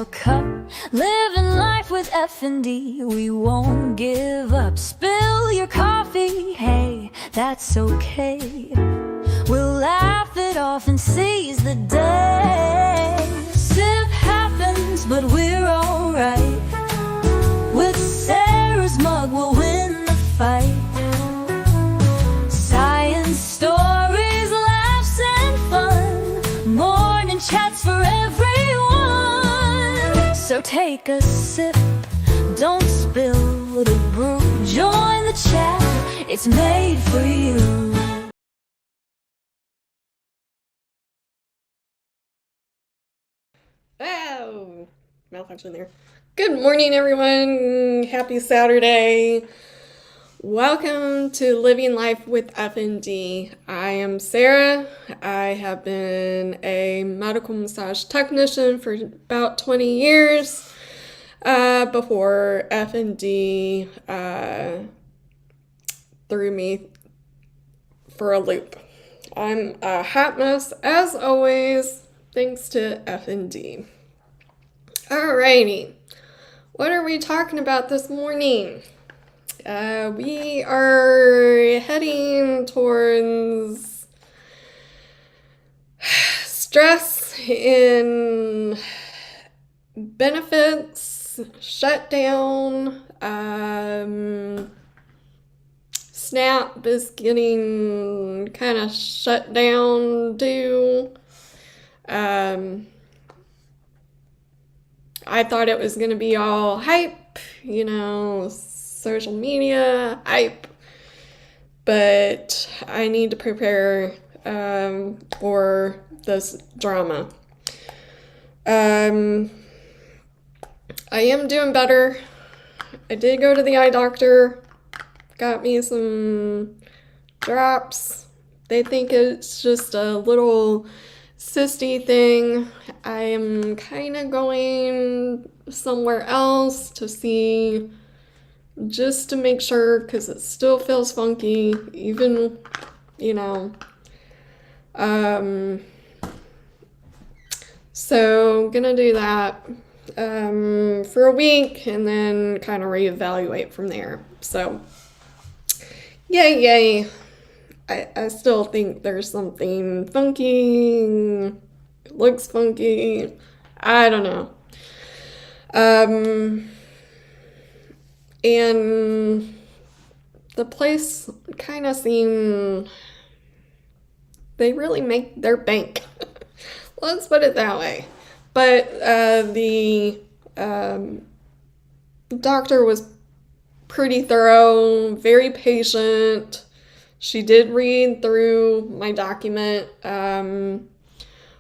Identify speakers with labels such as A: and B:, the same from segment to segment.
A: Cup, living life with F&D, we won't give up. Spill your coffee, hey, that's okay. We'll laugh it off and seize the day. Sip happens, but we're alright. With Sarah's mug, we'll win the fight. Science stories, laughs and fun, morning chats for everyone. So take a sip, don't spill the brew. Join the chat, it's made for you.
B: Oh, malfunction there. Good morning, everyone. Happy Saturday. Welcome to Living Life with F&D. I am Sarah. I have been a medical massage technician for about 20 years before F&D threw me for a loop. I'm a hot mess as always, thanks to F&D. Alrighty, what are we talking about this morning? We are heading towards stress in benefits, shutdown, SNAP is getting kind of shut down too. I thought it was going to be all hype, social media hype, but I need to prepare for this drama. I am doing better. I did go to the eye doctor, got me some drops. They think it's just a little cysty thing. I am kind of going somewhere else to see, just to make sure, because it still feels funky, even, so gonna do that for a week and then kind of reevaluate from there. So yay. I still think there's something funky, it looks funky, I don't know. And the place kind of seemed, they really make their bank. Let's put it that way. But the doctor was pretty thorough, very patient. She did read through my document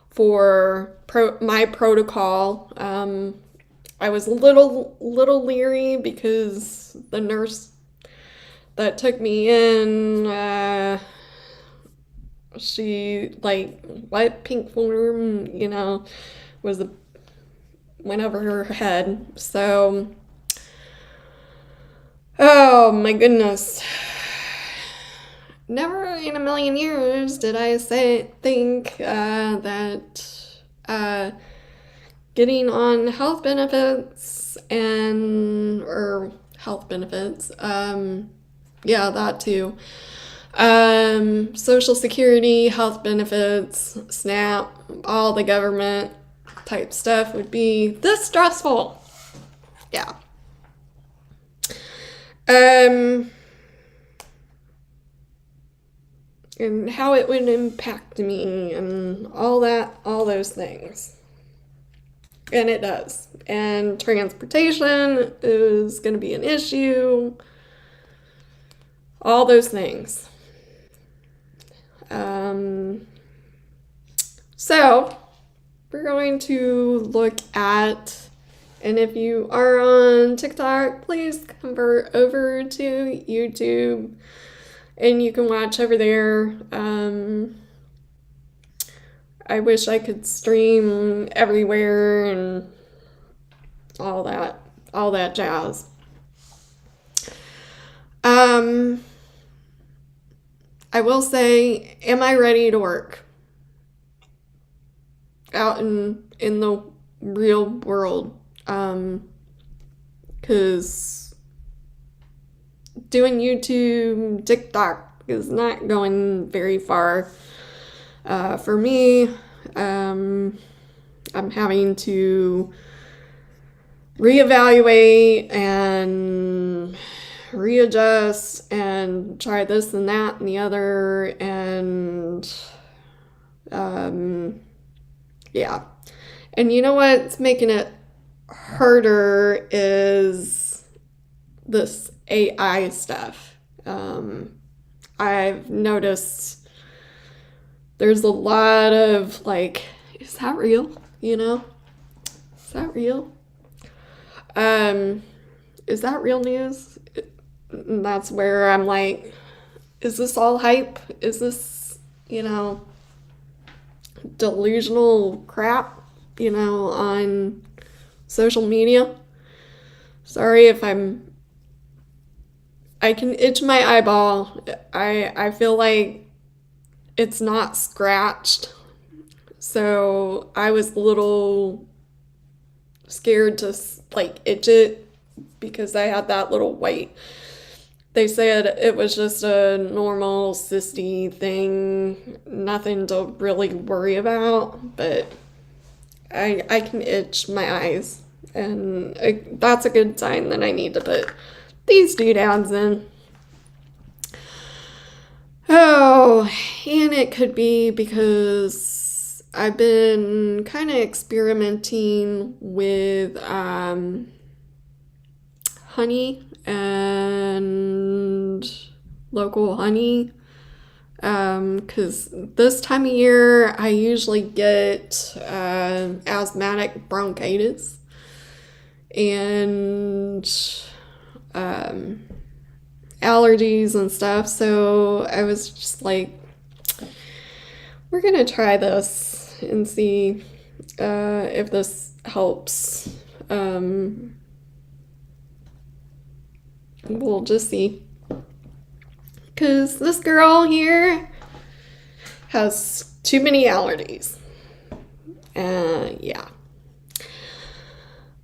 B: for my protocol. I was a little leery because the nurse that took me in, she what pink form, went over her head. So, oh my goodness. Never in a million years did I think that getting on health benefits or health benefits, that too, Social Security, health benefits, SNAP, all the government type stuff would be this stressful. Yeah. And how it would impact me and all those things. And it does. And transportation is going to be an issue. All those things. So, we're going to look at, and if you are on TikTok, please convert over to YouTube. And you can watch over there. I wish I could stream everywhere and all that jazz. I will say, am I ready to work out in the real world. Because doing YouTube, TikTok is not going very far. For me, I'm having to reevaluate and readjust and try this and that and the other, and yeah. And you know what's making it harder is this AI stuff. I've noticed there's a lot of like, is that real? You know? Is that real? Is that real news? And that's where I'm like, is this all hype? Is this, delusional crap, on social media? Sorry if I can itch my eyeball. I feel like it's not scratched. So I was a little scared to like itch it because I had that little white. They said it was just a normal cysty thing, nothing to really worry about, but I can itch my eyes, and that's a good sign that I need to put these doodads in. Oh, and it could be because I've been kind of experimenting with honey and local honey, because this time of year I usually get asthmatic bronchitis and allergies and stuff. So I was just like, we're gonna try this and see if this helps. We'll just see. Because this girl here has too many allergies. Yeah.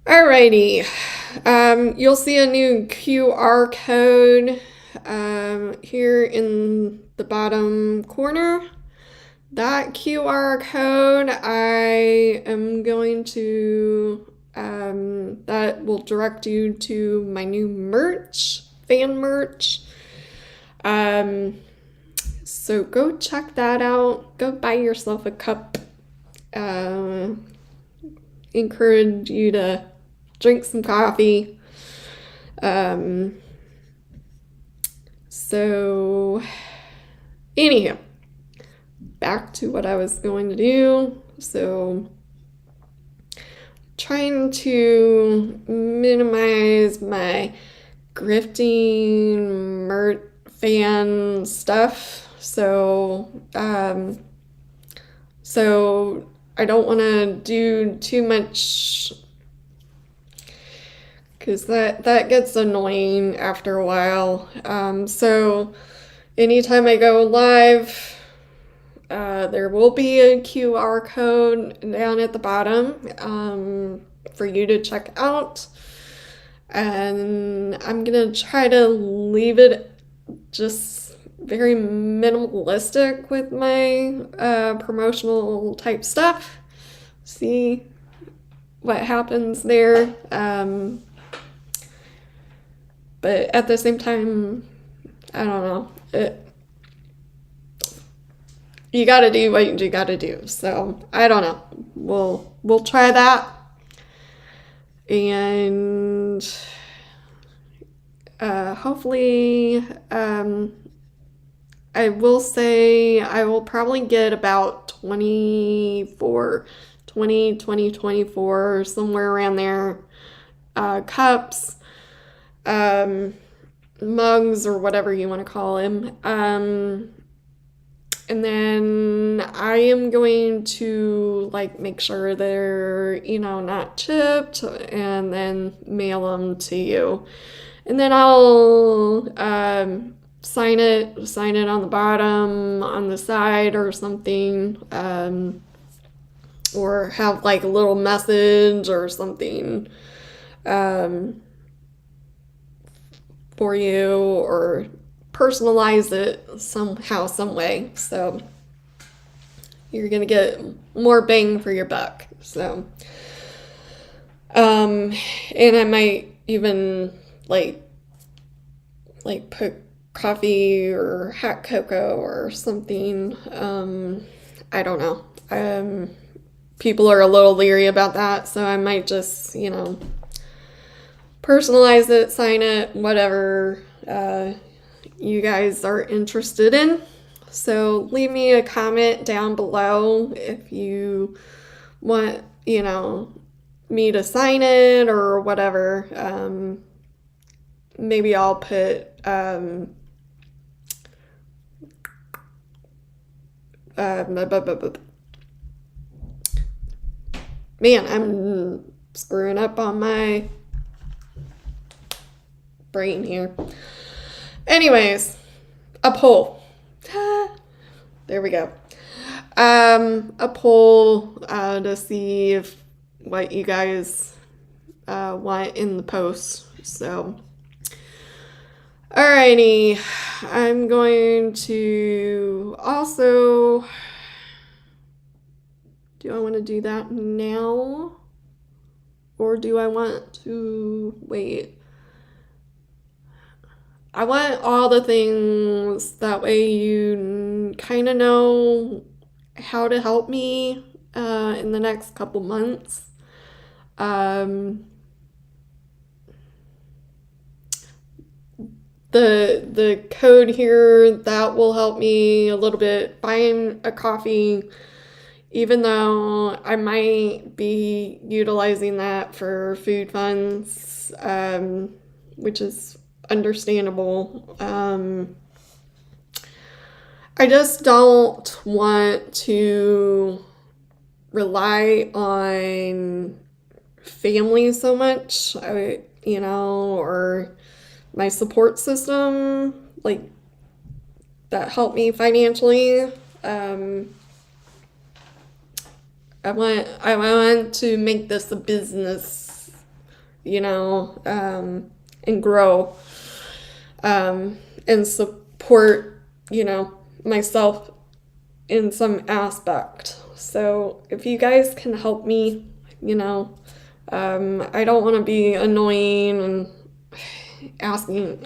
B: Alrighty. You'll see a new QR code here in the bottom corner. That QR code, I am going to, that will direct you to my new merch, fan merch. So go check that out. Go buy yourself a cup. Encourage you to drink some coffee. So, anyhow, back to what I was going to do. So, trying to minimize my grifting fan stuff. So I don't want to do too much, because that gets annoying after a while. So anytime I go live, there will be a QR code down at the bottom for you to check out. And I'm gonna try to leave it just very minimalistic with my promotional type stuff. See what happens there. But at the same time, I don't know. You gotta do what you gotta do. So I don't know. We'll try that. And hopefully, I will say I will probably get about 24, somewhere around there, cups, mugs, or whatever you want to call them. And then I am going to like make sure they're, not chipped, and then mail them to you. And then I'll sign it on the bottom, on the side, or something. or have like a little message or something for you, or personalize it somehow, some way. So you're gonna get more bang for your buck. So, and I might even like put coffee or hot cocoa or something. I don't know. People are a little leery about that, so I might just, personalize it, sign it, whatever you guys are interested in. So leave me a comment down below if you want, me to sign it or whatever. Maybe I'll put man, I'm screwing up on my brain here. Anyways, a poll. There we go. A poll to see if what you guys want in the post. So, alrighty, I'm going to also. Do I want to do that now? Or do I want to wait? I want all the things, that way you kind of know how to help me in the next couple months. The code here, that will help me a little bit buying a coffee, even though I might be utilizing that for food funds, which is understandable. I just don't want to rely on family so much, or my support system, like, that help me financially. I want to make this a business, and grow, and support, myself in some aspect. So if you guys can help me, I don't want to be annoying and asking.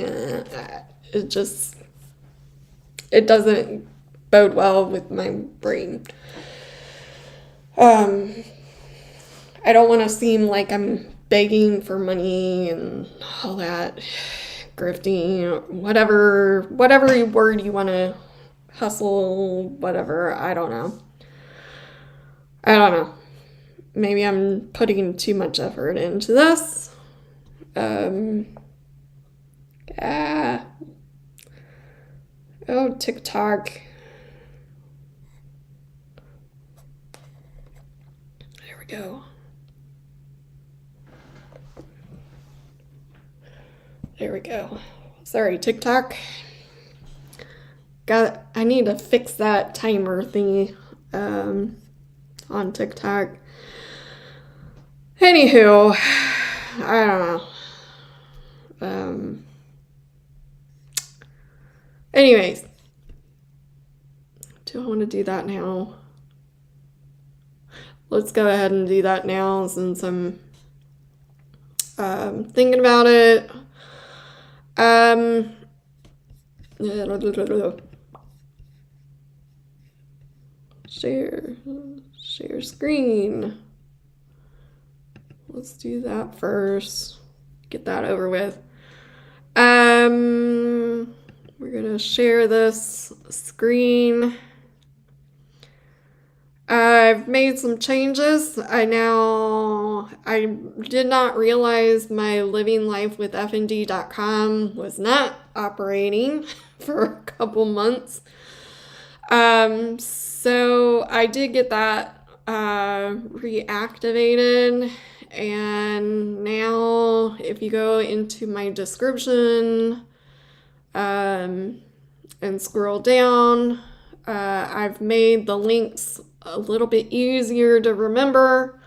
B: It doesn't bode well with my brain. I don't want to seem like I'm begging for money and all that, grifting, whatever word you want to hustle, whatever. I don't know. Maybe I'm putting too much effort into this. Oh, TikTok. There we go. There we go. Sorry, TikTok. I need to fix that timer thingy on TikTok. Anywho, I don't know. Anyways, do I want to do that now? Let's go ahead and do that now since I'm thinking about it. Share screen. Let's do that first. Get that over with. We're gonna share this screen. I've made some changes. I did not realize my livinglifewithfnd.com was not operating for a couple months. So I did get that reactivated, and now if you go into my description and scroll down, I've made the links a little bit easier to remember.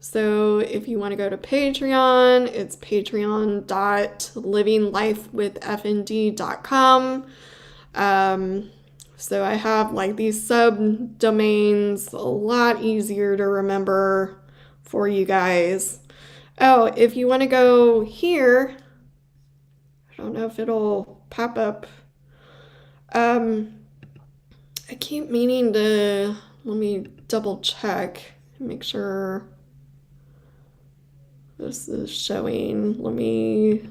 B: So if you want to go to Patreon, it's patreon.livinglifewithfnd.com. So I have like these subdomains, a lot easier to remember for you guys. Oh, if you want to go here, I don't know if it'll pop up. I keep meaning to, let me double check, make sure this is showing. Let me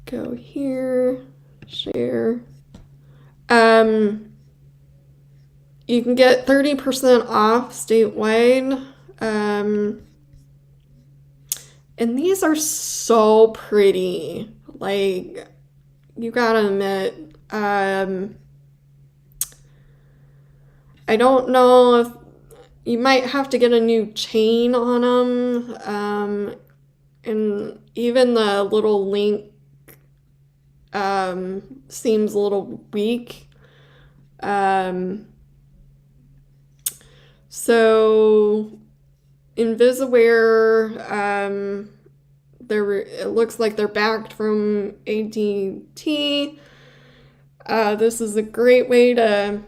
B: go here, share. You can get 30% off statewide. And these are so pretty. Like, you gotta admit, I don't know if you might have to get a new chain on them. And even the little link seems a little weak. So Invisaware, it looks like they're backed from AT&T. This is a great way to,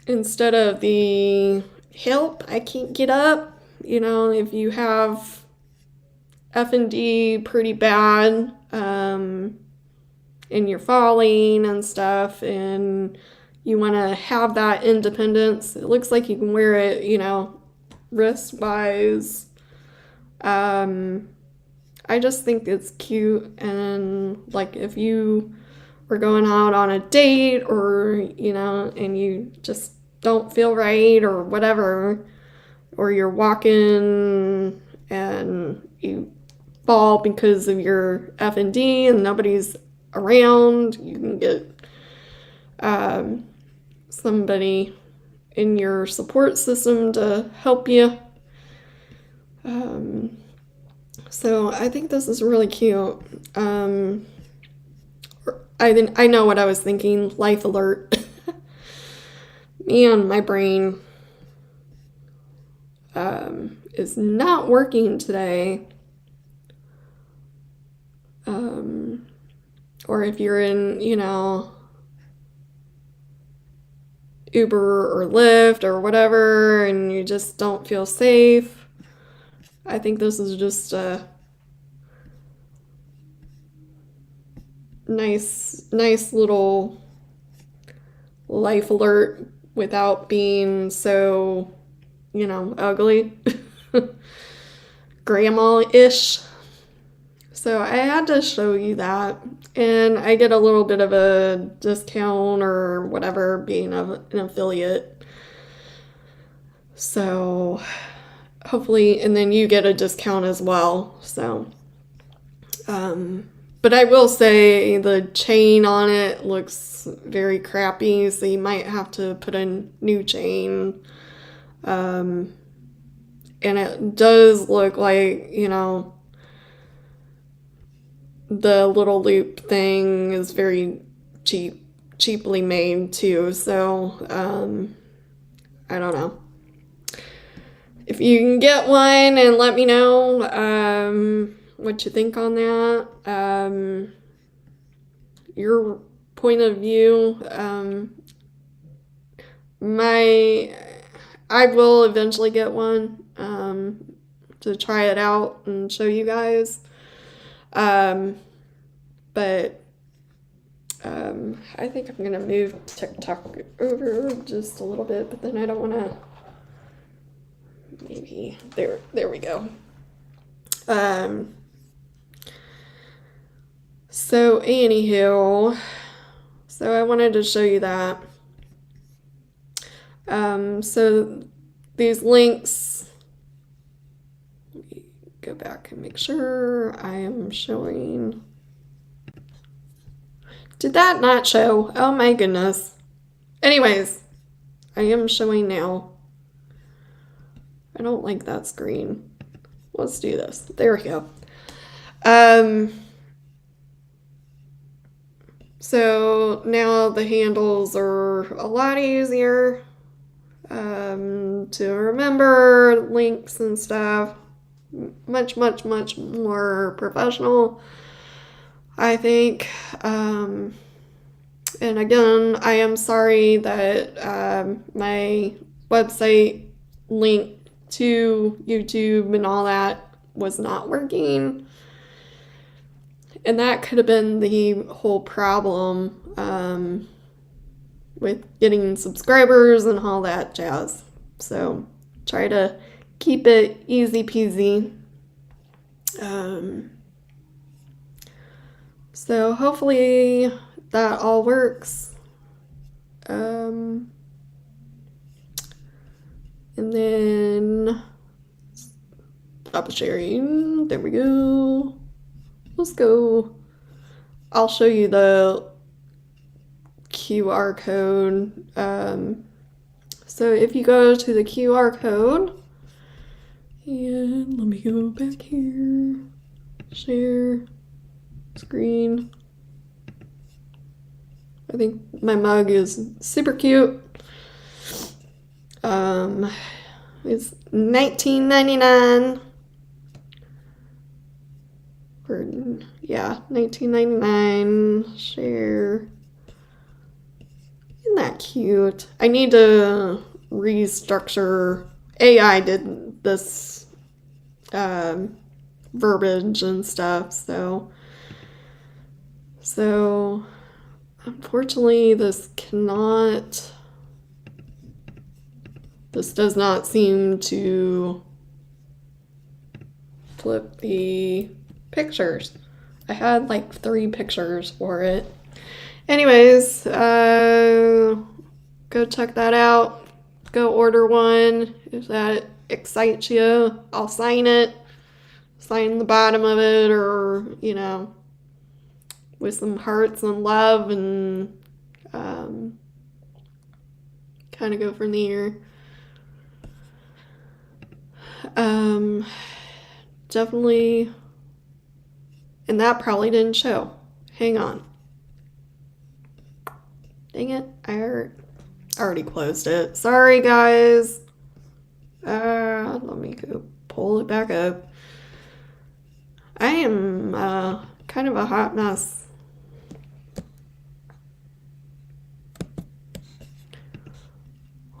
B: instead of the help, I can't get up, if you have F&D pretty bad, and you're falling and stuff, and you want to have that independence. It looks like you can wear it, wrist-wise. I just think it's cute, and like if you were going out on a date or, and you just don't feel right or whatever, or you're walking and you fall because of your F&D and nobody's around, you can get somebody in your support system to help you. So I think this is really cute. I know what I was thinking. Life alert. Man, my brain is not working today. Or if you're in, Uber or Lyft or whatever, and you just don't feel safe, I think this is just a nice little life alert without being so, ugly. Grandma-ish. So I had to show you that, and I get a little bit of a discount or whatever being an affiliate. So hopefully, and then you get a discount as well. So, but I will say the chain on it looks very crappy, so you might have to put a new chain. And it does look like, the little loop thing is very cheaply made too. So, I don't know. If you can get one, and let me know what you think on that. Your point of view. I will eventually get one to try it out and show you guys. But I think I'm gonna move TikTok over just a little bit, but then I don't want to. Maybe there we go. So anywho, so I wanted to show you that. So these links, let me go back and make sure I am showing. Did that not show? Oh my goodness. Anyways, I am showing now. I don't like that screen. Let's do this. There we go. So now the handles are a lot easier to remember, links and stuff. Much, much, much more professional, I think. And again, I am sorry that my website link to YouTube and all that was not working. And that could have been the whole problem with getting subscribers and all that jazz. So try to keep it easy peasy. So hopefully that all works. And then stop sharing. There we go. Let's go. I'll show you the QR code. So if you go to the QR code, and let me go back here, share screen. I think my mug is super cute. It's $19.99. $19.99. Share. Isn't that cute? I need to restructure. AI did this verbiage and stuff, so unfortunately this does not seem to flip the pictures. I had like 3 pictures for it. Anyways, go check that out. Go order one if that excites you. I'll sign it. Sign the bottom of it, or, with some hearts and love, and kind of go from there. Definitely, and that probably didn't show. Hang on. Dang it, I already closed it. Sorry, guys. Let me go pull it back up. I am kind of a hot mess.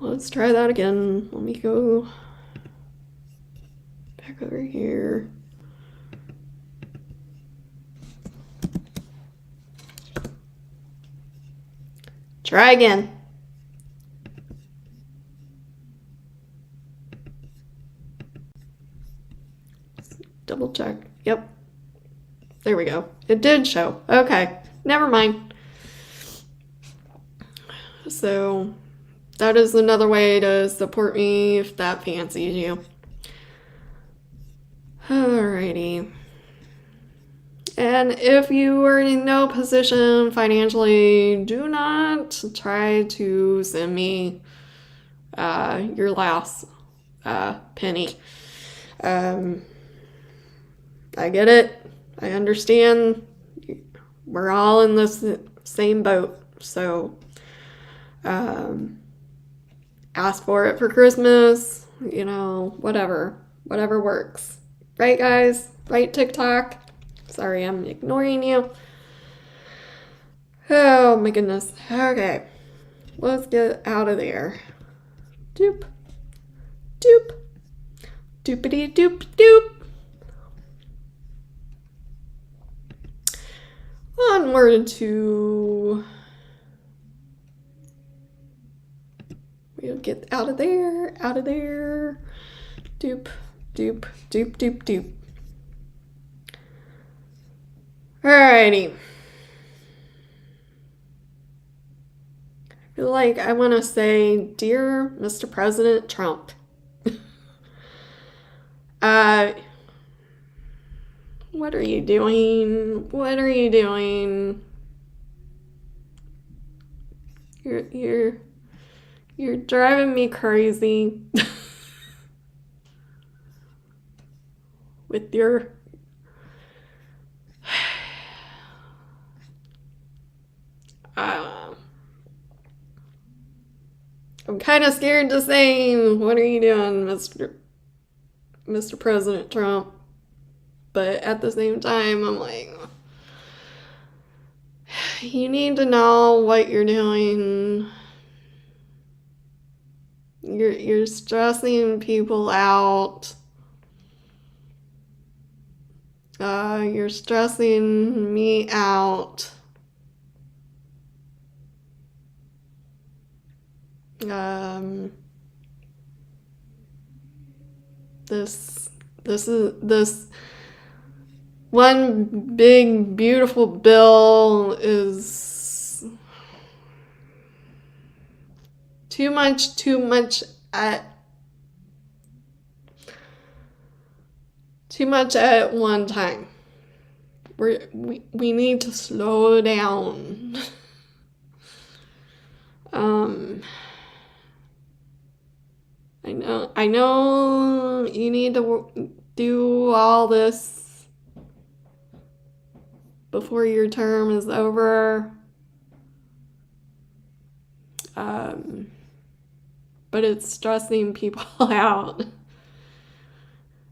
B: Let's try that again. Let me go back over here. Try again. Double check. Yep. There we go. It did show. Okay. Never mind. So that is another way to support me if that fancies you. Alrighty. And if you are in no position financially, do not try to send me your last penny. I get it. I understand. We're all in this same boat. So ask for it for Christmas, whatever works. Right, guys? Right, TikTok? Sorry, I'm ignoring you. Oh my goodness. Okay. Let's get out of there. Doop. Doop. Doopity doop doop. Onward to... We'll get out of there. Doop. Doop. Doop doop doop. Alrighty. I feel like I want to say, Dear Mr. President Trump, what are you doing? What are you doing? You're driving me crazy with your kind of scared to say, what are you doing, Mr. President Trump? But at the same time, I'm like, you need to know what you're doing. You're stressing people out. You're stressing me out. This one big beautiful bill is too much at one time. We need to slow down. I know you need to do all this before your term is over. But it's stressing people out.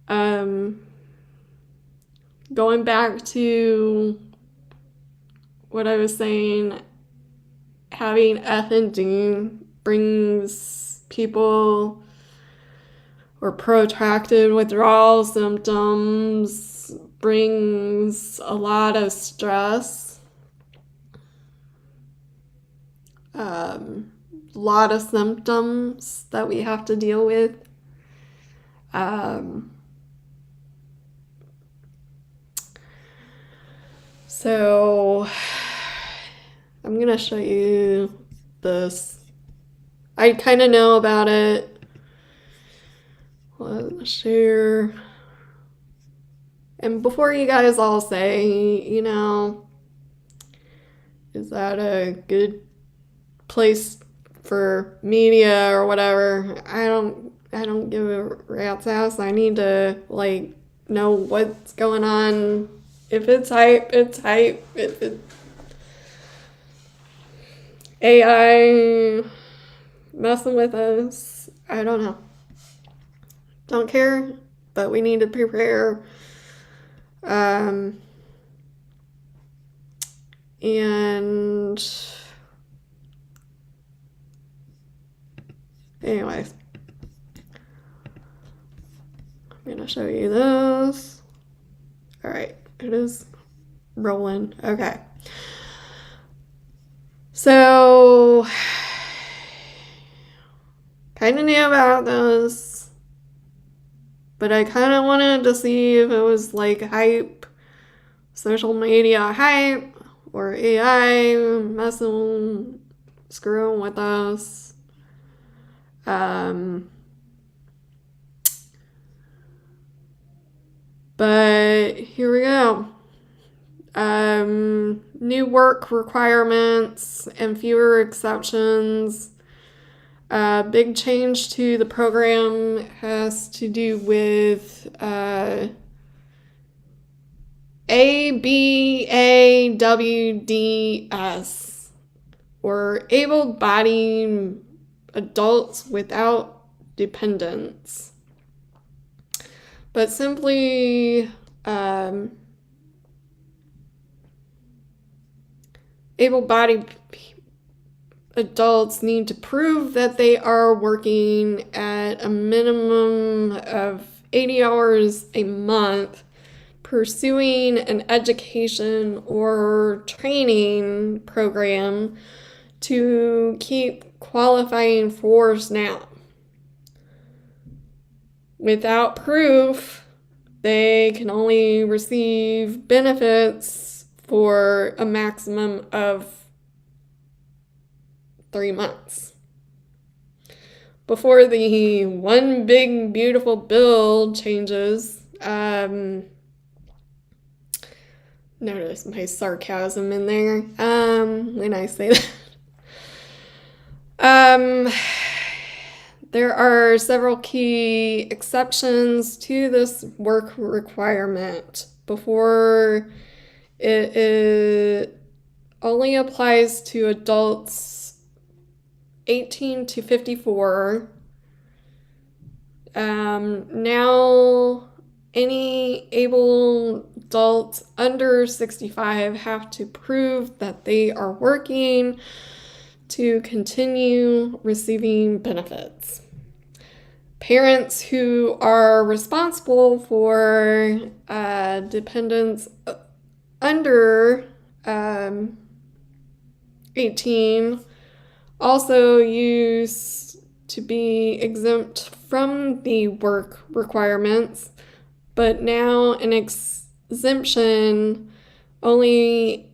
B: Going back to what I was saying, having F&D brings people, or protracted withdrawal symptoms brings a lot of stress. A lot of symptoms that we have to deal with. So I'm gonna show you this. I kind of know about it. Let's share. And before you guys all say, is that a good place for media or whatever? I don't give a rat's ass. I need to know what's going on. If it's hype, it's hype. If it's AI messing with us, I don't know. Don't care, but we need to prepare. And anyways, I'm gonna show you this. All right, it is rolling. Okay. So, kind of knew about this, but I kind of wanted to see if it was hype, social media hype, or AI messing, screwing with us. But here we go. New work requirements and fewer exceptions. Big change to the program has to do with ABAWDS, or able-bodied adults without dependents. But simply, able-bodied adults need to prove that they are working at a minimum of 80 hours a month, pursuing an education or training program to keep qualifying for SNAP. Without proof, they can only receive benefits for a maximum of 3 months. Before the one big beautiful bill changes, notice my sarcasm in there when I say that. There are several key exceptions to this work requirement. Before, it only applies to adults 18 to 54. Now, any able adults under 65 have to prove that they are working to continue receiving benefits. Parents who are responsible for dependents under 18 also used to be exempt from the work requirements, but now an exemption only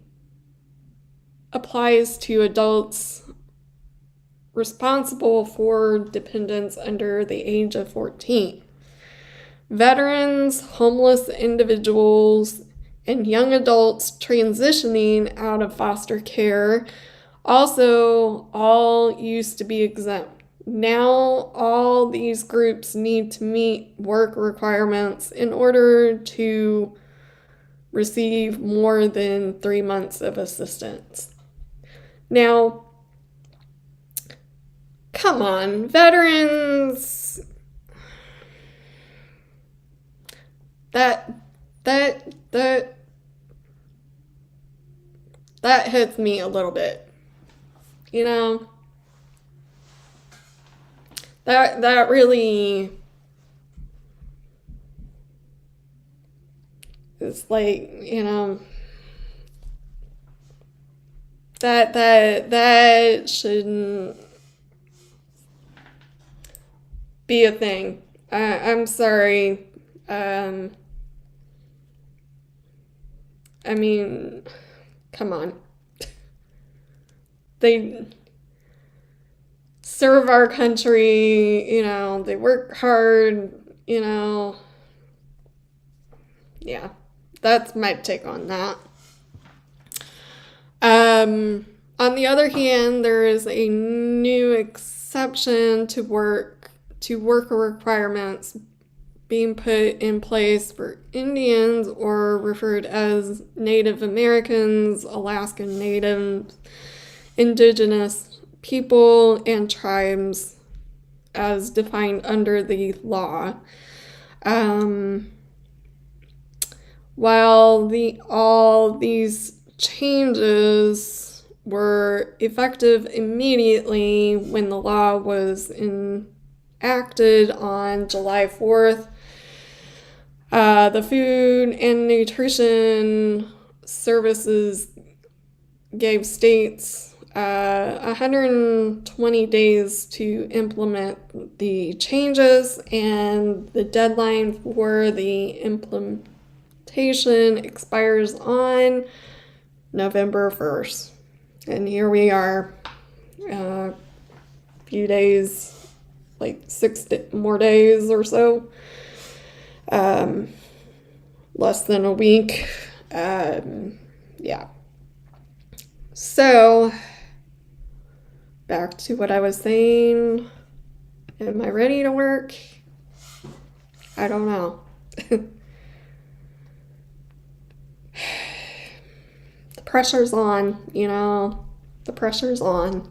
B: applies to adults responsible for dependents under the age of 14. Veterans, homeless individuals, and young adults transitioning out of foster care also all used to be exempt. Now all these groups need to meet work requirements in order to receive more than 3 months of assistance. Now, come on, veterans, that hits me a little bit, you know? That really is like, you know, that shouldn't be a thing. I'm sorry. I mean, come on. They serve our country, you know, they work hard, you know. Yeah, that's my take on that. On the other hand, there is a new exception to worker requirements being put in place for Indians, or referred as Native Americans, Alaskan Natives, Indigenous people, and tribes as defined under the law. While all these changes were effective immediately when the law was enacted on July 4th, the Food and Nutrition Services gave states 120 days to implement the changes, and the deadline for the implementation expires on November 1st. And here we are, a few days, like 6 more days or so, less than a week. Yeah. So, back to what I was saying. Am I ready to work? I don't know. The pressure's on, you know. The pressure's on.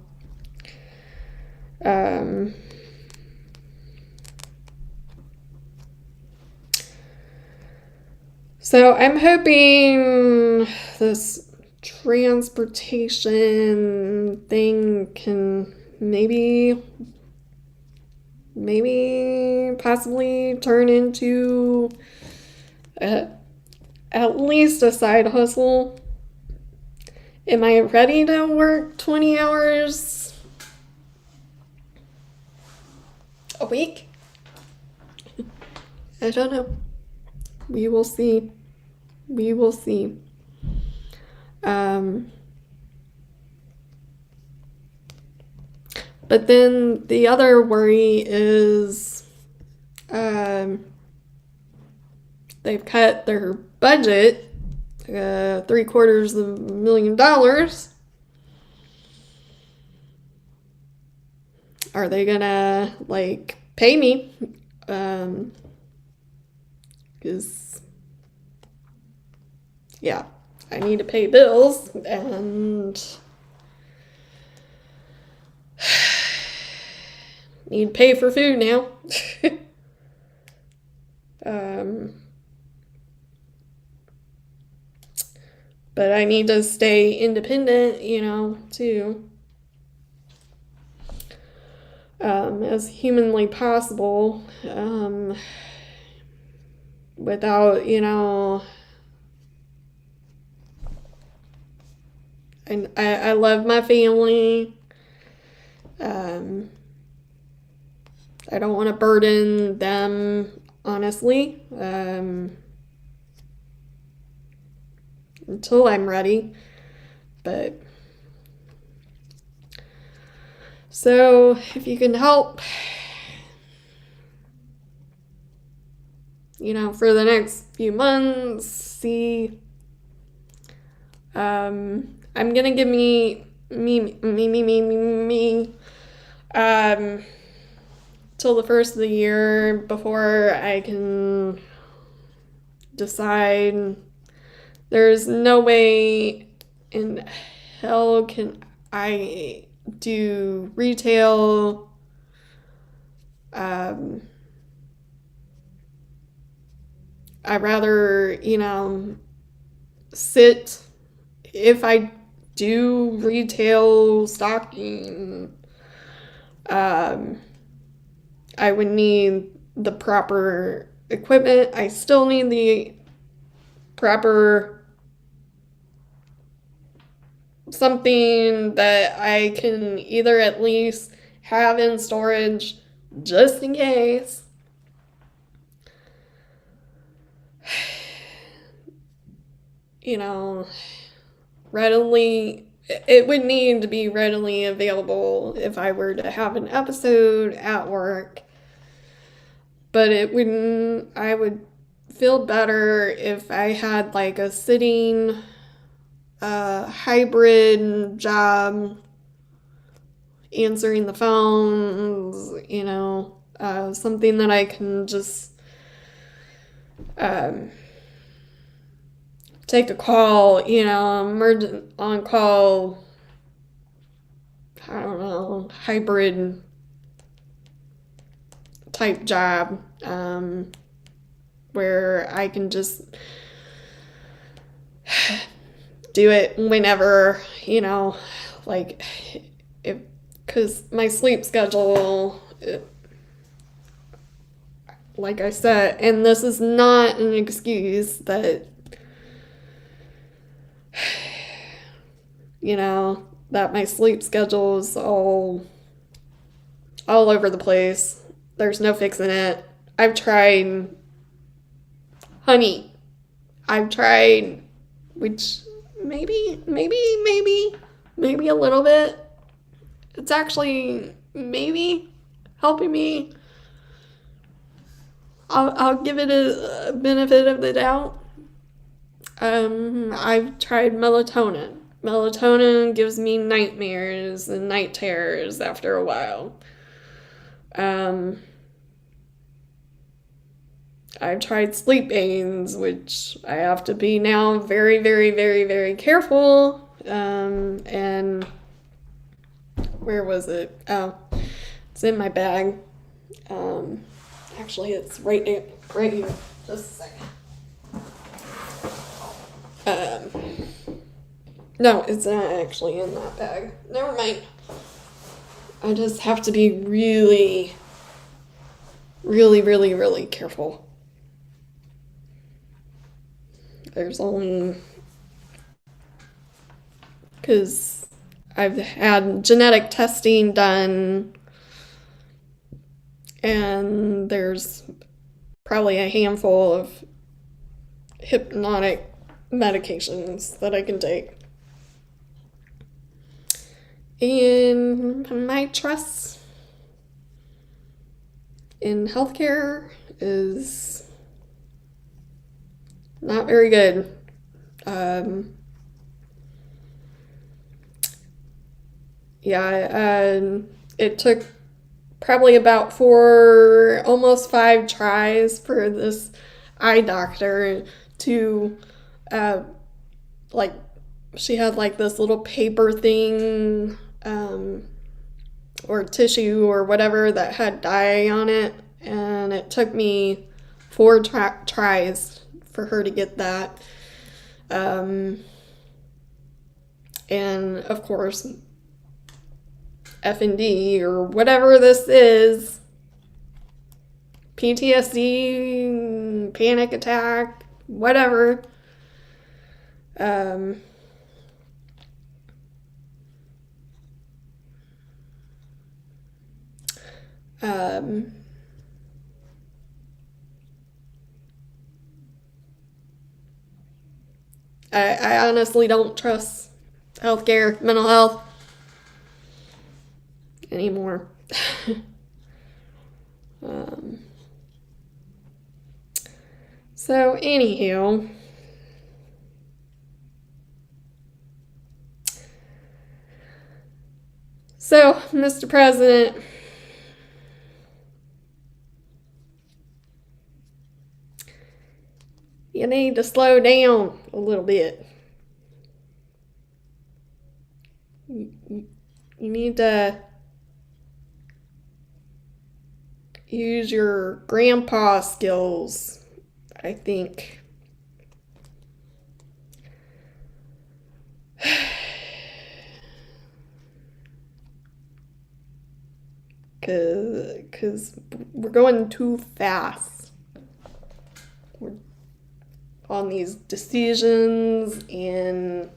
B: So I'm hoping this transportation thing can maybe possibly turn into at least a side hustle. Am I ready to work 20 hours a week? I don't know. We will see. We will see. But then the other worry is they've cut their budget $750,000. Are they gonna like pay me? Because yeah, I need to pay bills, and need to pay for food now. um, but I need to stay independent, too. As humanly possible, without, and I love my family. I don't want to burden them, honestly, until I'm ready. But so if you can help, for the next few months, see. I'm gonna give me till the first of the year before I can decide. There's no way in hell can I do retail. I'd rather, sit. If I do retail stocking, I would need the proper equipment. I still need the proper something that I can either at least have in storage just in case. Readily, it would need to be readily available if I were to have an episode at work. But I would feel better if I had like a sitting hybrid job, answering the phones, something that I can just take a call, emergent on call, I don't know, hybrid type job, where I can just do it whenever, like, because my sleep schedule, like I said, and this is not an excuse that, that my sleep schedule is all over the place. There's no fixing it. I've tried honey. I've tried, which maybe a little bit. It's actually maybe helping me. I'll give it a benefit of the doubt. I've tried melatonin. Melatonin gives me nightmares and night terrors after a while. I've tried sleep aids, which I have to be now very, very, very, very careful. And where was it? Oh, it's in my bag. Actually, it's right here. Just a second. No, it's not actually in that bag. Never mind. I just have to be really, really, really, really careful. There's only, because I've had genetic testing done, and there's probably a handful of hypnotic medications that I can take. And my trust in healthcare is not very good. It took probably about 4, almost 5 tries for this eye doctor to, she had like this little paper thing, or tissue or whatever that had dye on it, and it took me 4 tries for her to get that. And of course, FND or whatever this is, PTSD, panic attack, whatever. I honestly don't trust healthcare, mental health anymore. So, anywho, so, Mr. President, you need to slow down a little bit. You need to use your grandpa skills, I think. Because we're going too fast. We're on these decisions and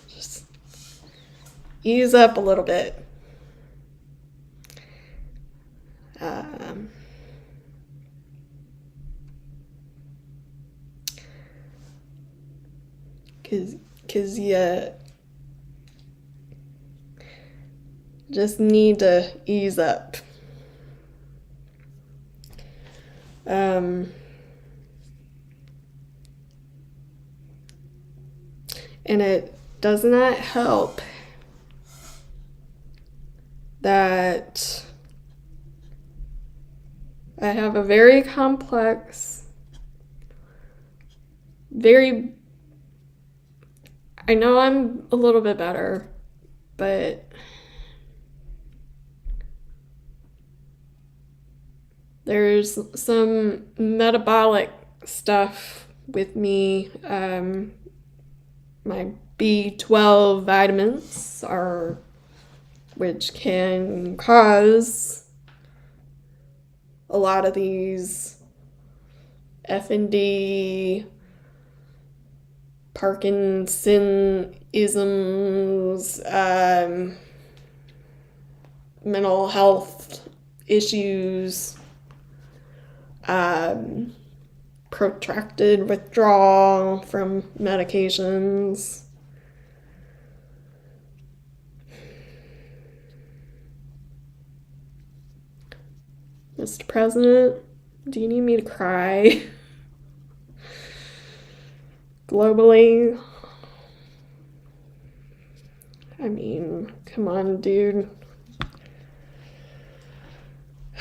B: just ease up a little bit. Cause you just need to ease up. And it does not help that I have a very complex, I know I'm a little bit better, but there's some metabolic stuff with me. My B12 vitamins which can cause a lot of these FND, Parkinsonisms, mental health issues, protracted withdrawal from medications. Mr. President, do you need me to cry? Globally? I mean, come on, dude.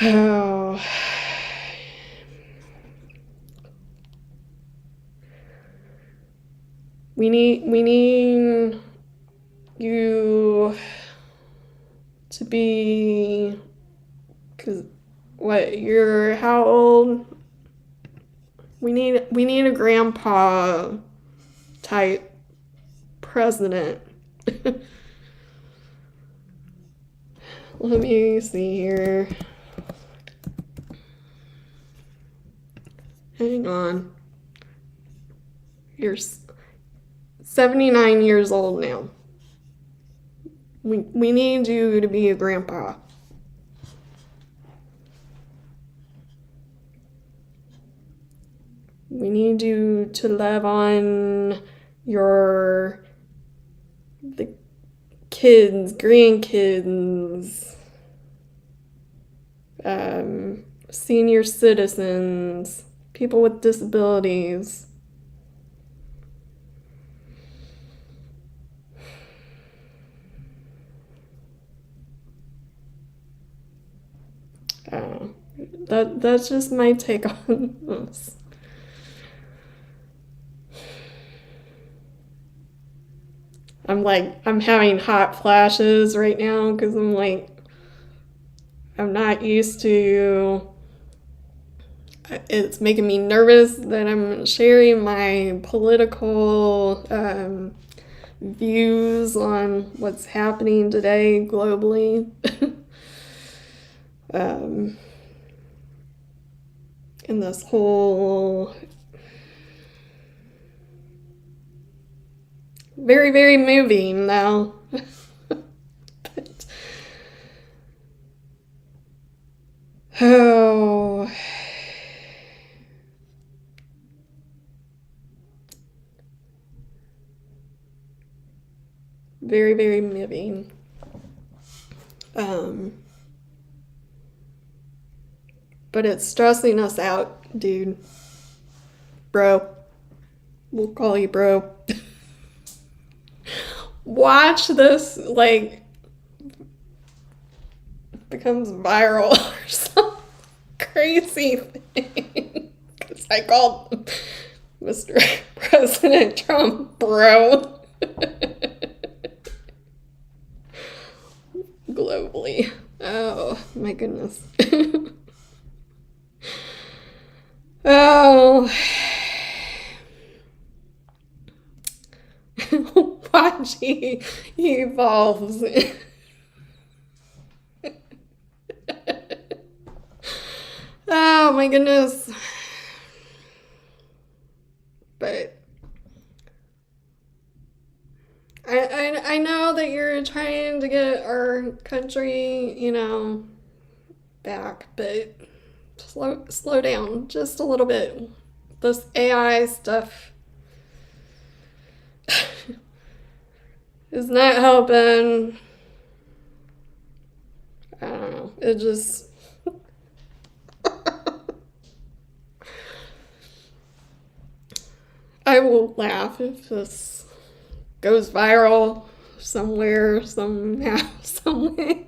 B: Oh. We need you to be, cause what, you're how old? We need a grandpa type president. Let me see here. Hang on. You're 79 years old now. We need you to be a grandpa. We need you to love on the kids, grandkids, senior citizens, people with disabilities. That's just my take on this. I'm having hot flashes right now because I'm not used to. It's making me nervous that I'm sharing my political views on what's happening today globally. In this whole very, very moving though. But, oh. Very, very moving. But it's stressing us out, dude. Bro. We'll call you bro. Watch this, becomes viral or some crazy thing. Because I called Mr. President Trump bro. Globally. Oh, my goodness. Oh. Watch he evolves. Oh my goodness. But I know that you're trying to get our country, back, but slow down just a little bit. This AI stuff is not helping. I don't know. It just I will laugh if this goes viral somewhere, somehow, someway.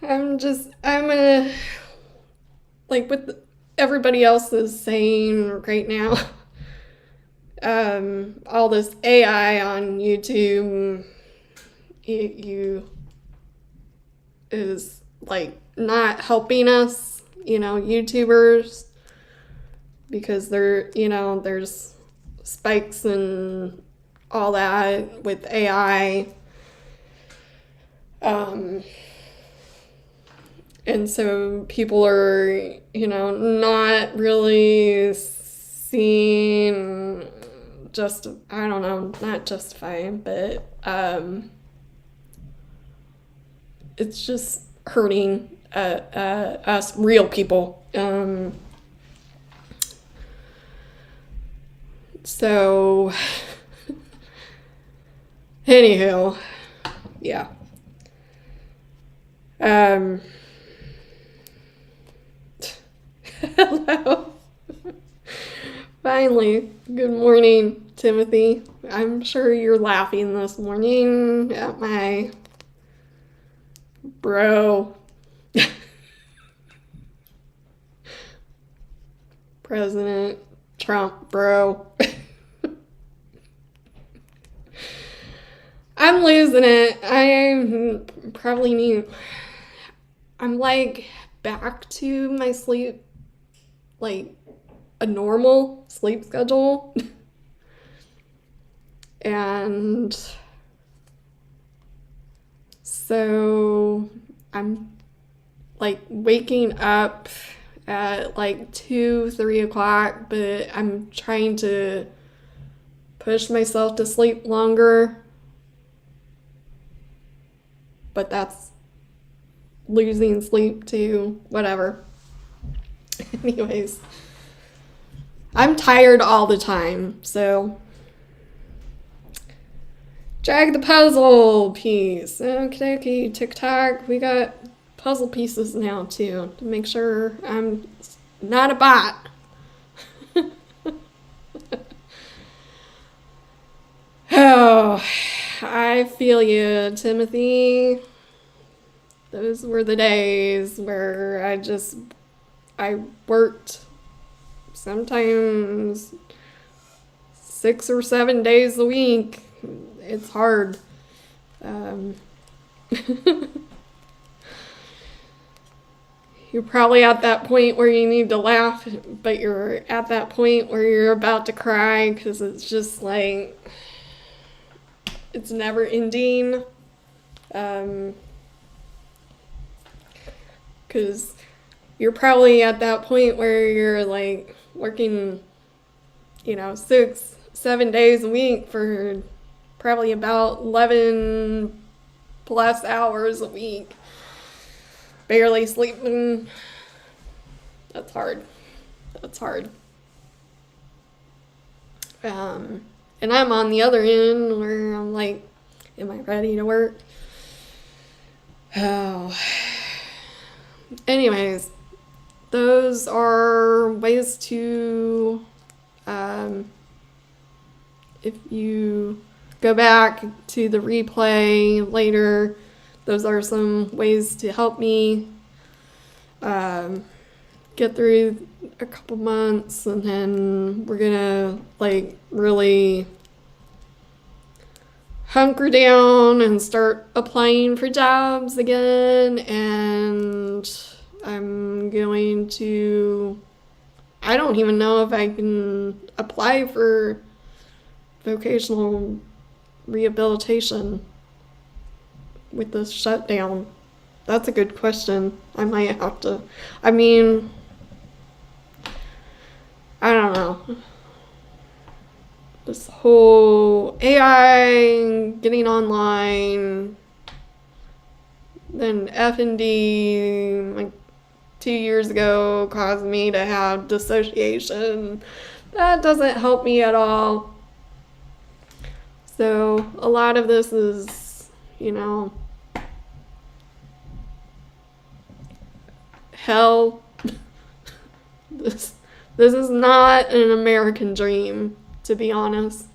B: I'm gonna, what everybody else is saying right now, all this AI on YouTube, you is, not helping us, YouTubers, because there's spikes and all that with AI. And so people are, not really seeing I don't know, not justifying, but it's just hurting us real people. So, anywho, yeah. Hello. Finally, good morning, Timothy. I'm sure you're laughing this morning at my bro. President Trump, bro. I'm losing it. I'm probably I'm back to my sleep, a normal sleep schedule. And so I'm waking up at 2-3 o'clock, but I'm trying to push myself to sleep longer. But that's losing sleep too, whatever. Anyways, I'm tired all the time, so drag the puzzle piece. Okay, TikTok, we got puzzle pieces now too, to make sure I'm not a bot. Oh, I feel you, Timothy. Those were the days where I worked sometimes 6 or 7 days a week. It's hard. You're probably at that point where you need to laugh, but you're at that point where you're about to cry because it's just like, it's never ending. Because you're probably at that point where you're like working, 6, 7 days a week for probably about 11 plus hours a week. Barely sleeping. That's hard. That's hard. And I'm on the other end where I'm like, am I ready to work? Oh. Anyways, those are ways to, if you go back to the replay later, those are some ways to help me get through a couple months, and then we're gonna like really hunker down and start applying for jobs again. And I'm going to, I don't even know if I can apply for vocational rehabilitation with this shutdown. That's a good question. I might have to, I mean, I don't know. This whole AI getting online, then F&D like 2 years ago caused me to have dissociation. That doesn't help me at all. So a lot of this is, hell. This is not an American dream, to be honest.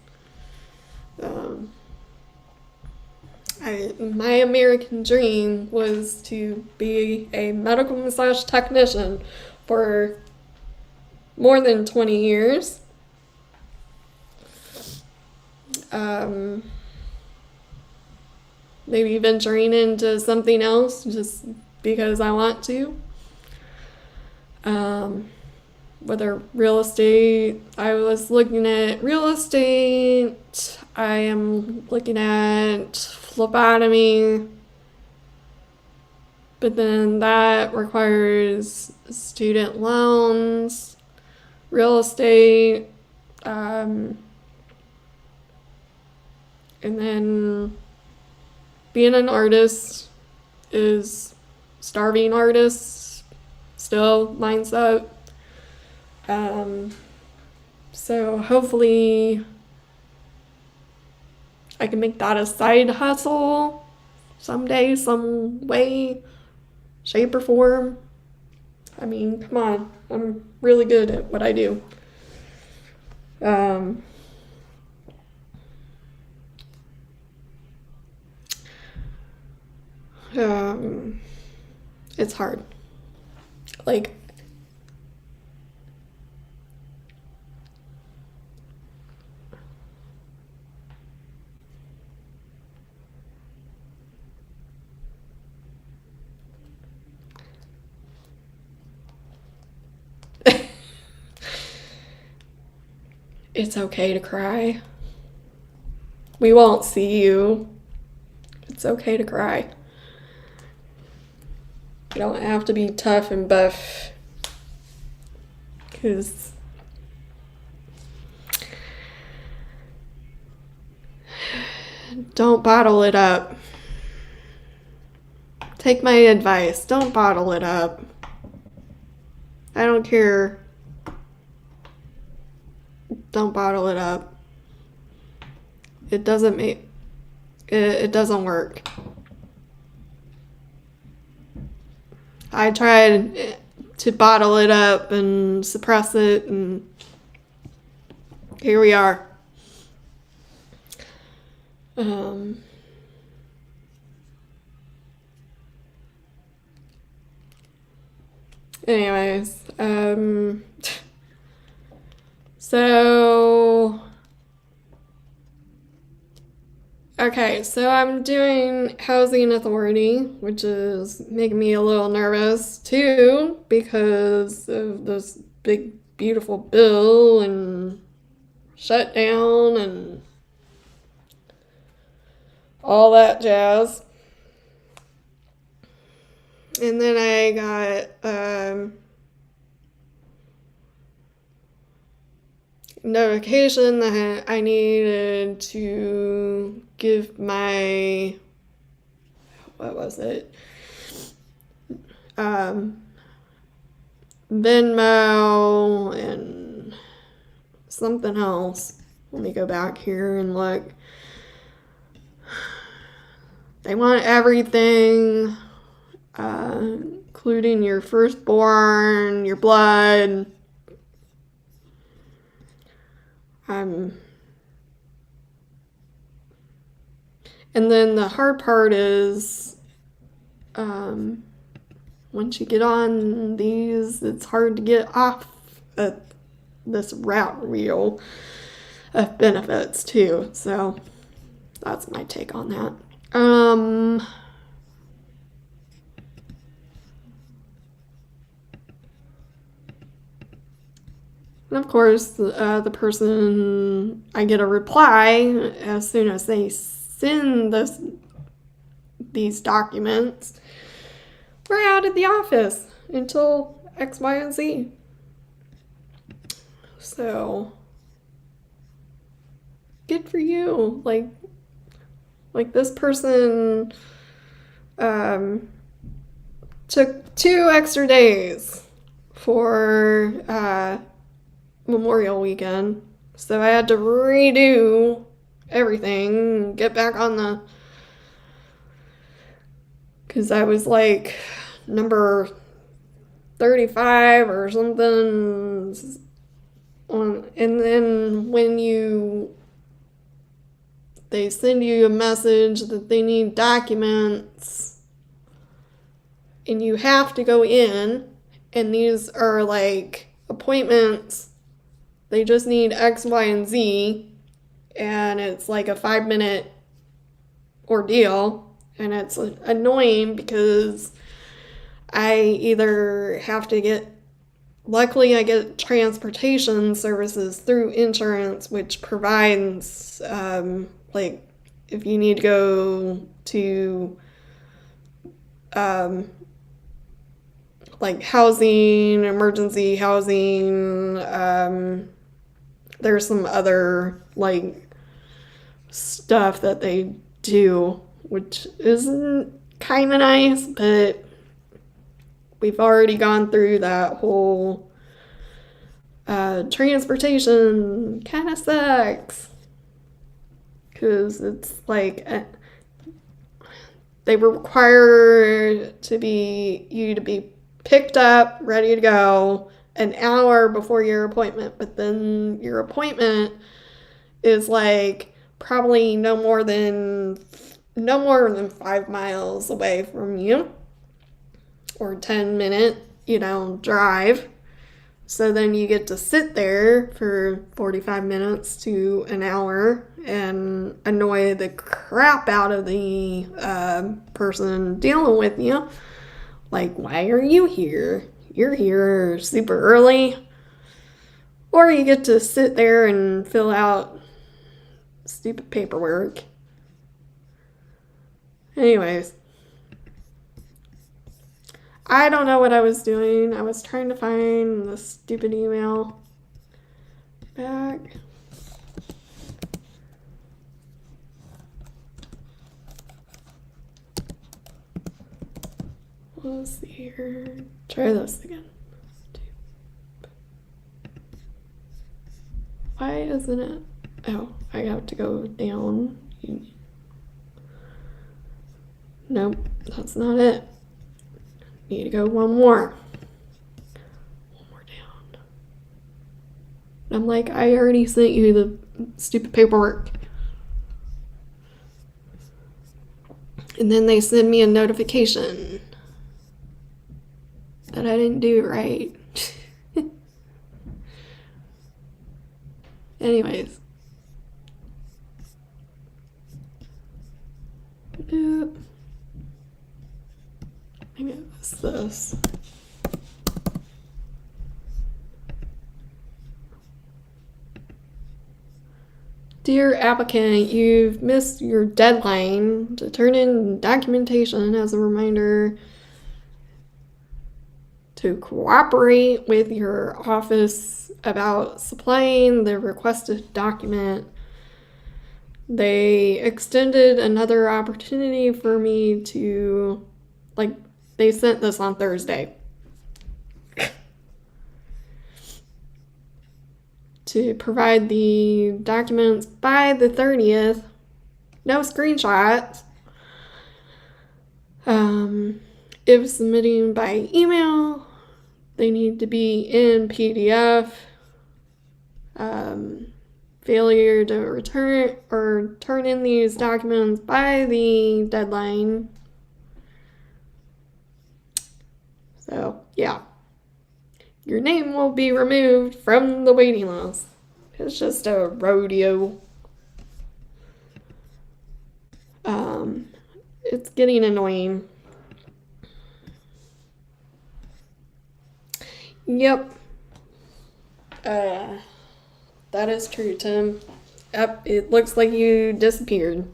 B: My American dream was to be a medical massage technician for more than 20 years. Maybe venturing into something else just because I want to. Whether real estate, I was looking at real estate, I am looking at phlebotomy, but then that requires student loans, real estate, and then being an artist is starving artists still mindset. So hopefully I can make that a side hustle someday, some way, shape or form. I mean, come on, I'm really good at what I do. It's hard. Like, it's okay to cry. We won't see you. It's okay to cry. You don't have to be tough and buff. Because don't bottle it up. Take my advice. Don't bottle it up. I don't care. Don't bottle it up. It doesn't work. I tried to bottle it up and suppress it, and here we are. Anyways, so, Okay, so I'm doing housing authority, which is making me a little nervous too because of this big, beautiful bill and shutdown and all that jazz. And then I got notification that I needed to give my, what was it? Venmo and something else. Let me go back here and look. They want everything, including your firstborn, your blood. And then the hard part is, once you get on these, it's hard to get off this rat wheel of benefits too. So that's my take on that. And of course, the person, I get a reply as soon as they send these documents. We're out of the office until X, Y, and Z. So, good for you. Like this person took 2 extra days for Memorial weekend. So I had to redo everything, get back on the, because I was like number 35 or something. And then when they send you a message that they need documents and you have to go in, and these are like appointments, they just need X, Y, and Z, and it's like a 5-minute ordeal, and it's annoying because I either have to get, luckily I get transportation services through insurance, which provides, like, if you need to go to, like housing, emergency housing, there's some other like stuff that they do, which isn't kind of nice, but we've already gone through that whole transportation kind of sucks, because it's like they require you to be picked up, ready to go an hour before your appointment, but then your appointment is like probably no more than 5 miles away from you, or 10-minute, drive. So then you get to sit there for 45 minutes to an hour and annoy the crap out of the person dealing with you. Like, why are you here? You're here super early. Or you get to sit there and fill out stupid paperwork. Anyways, I don't know what I was doing. I was trying to find the stupid email back. Let's see here. Try this again. Why isn't it? Oh, I have to go down. Nope, that's not it. Need to go one more down. I'm like, I already sent you the stupid paperwork. And then they send me a notification that I didn't do it right. Anyways. Maybe it was this. Dear applicant, you've missed your deadline to turn in documentation. As a reminder to cooperate with your office about supplying the requested document. They extended another opportunity for me to, they sent this on Thursday. To provide the documents by the 30th. No screenshots. If submitting by email, they need to be in PDF. Failure to return or turn in these documents by the deadline. So, yeah. Your name will be removed from the waiting list. It's just a rodeo. It's getting annoying. Yep. That is true, Tim. Yep, it looks like you disappeared.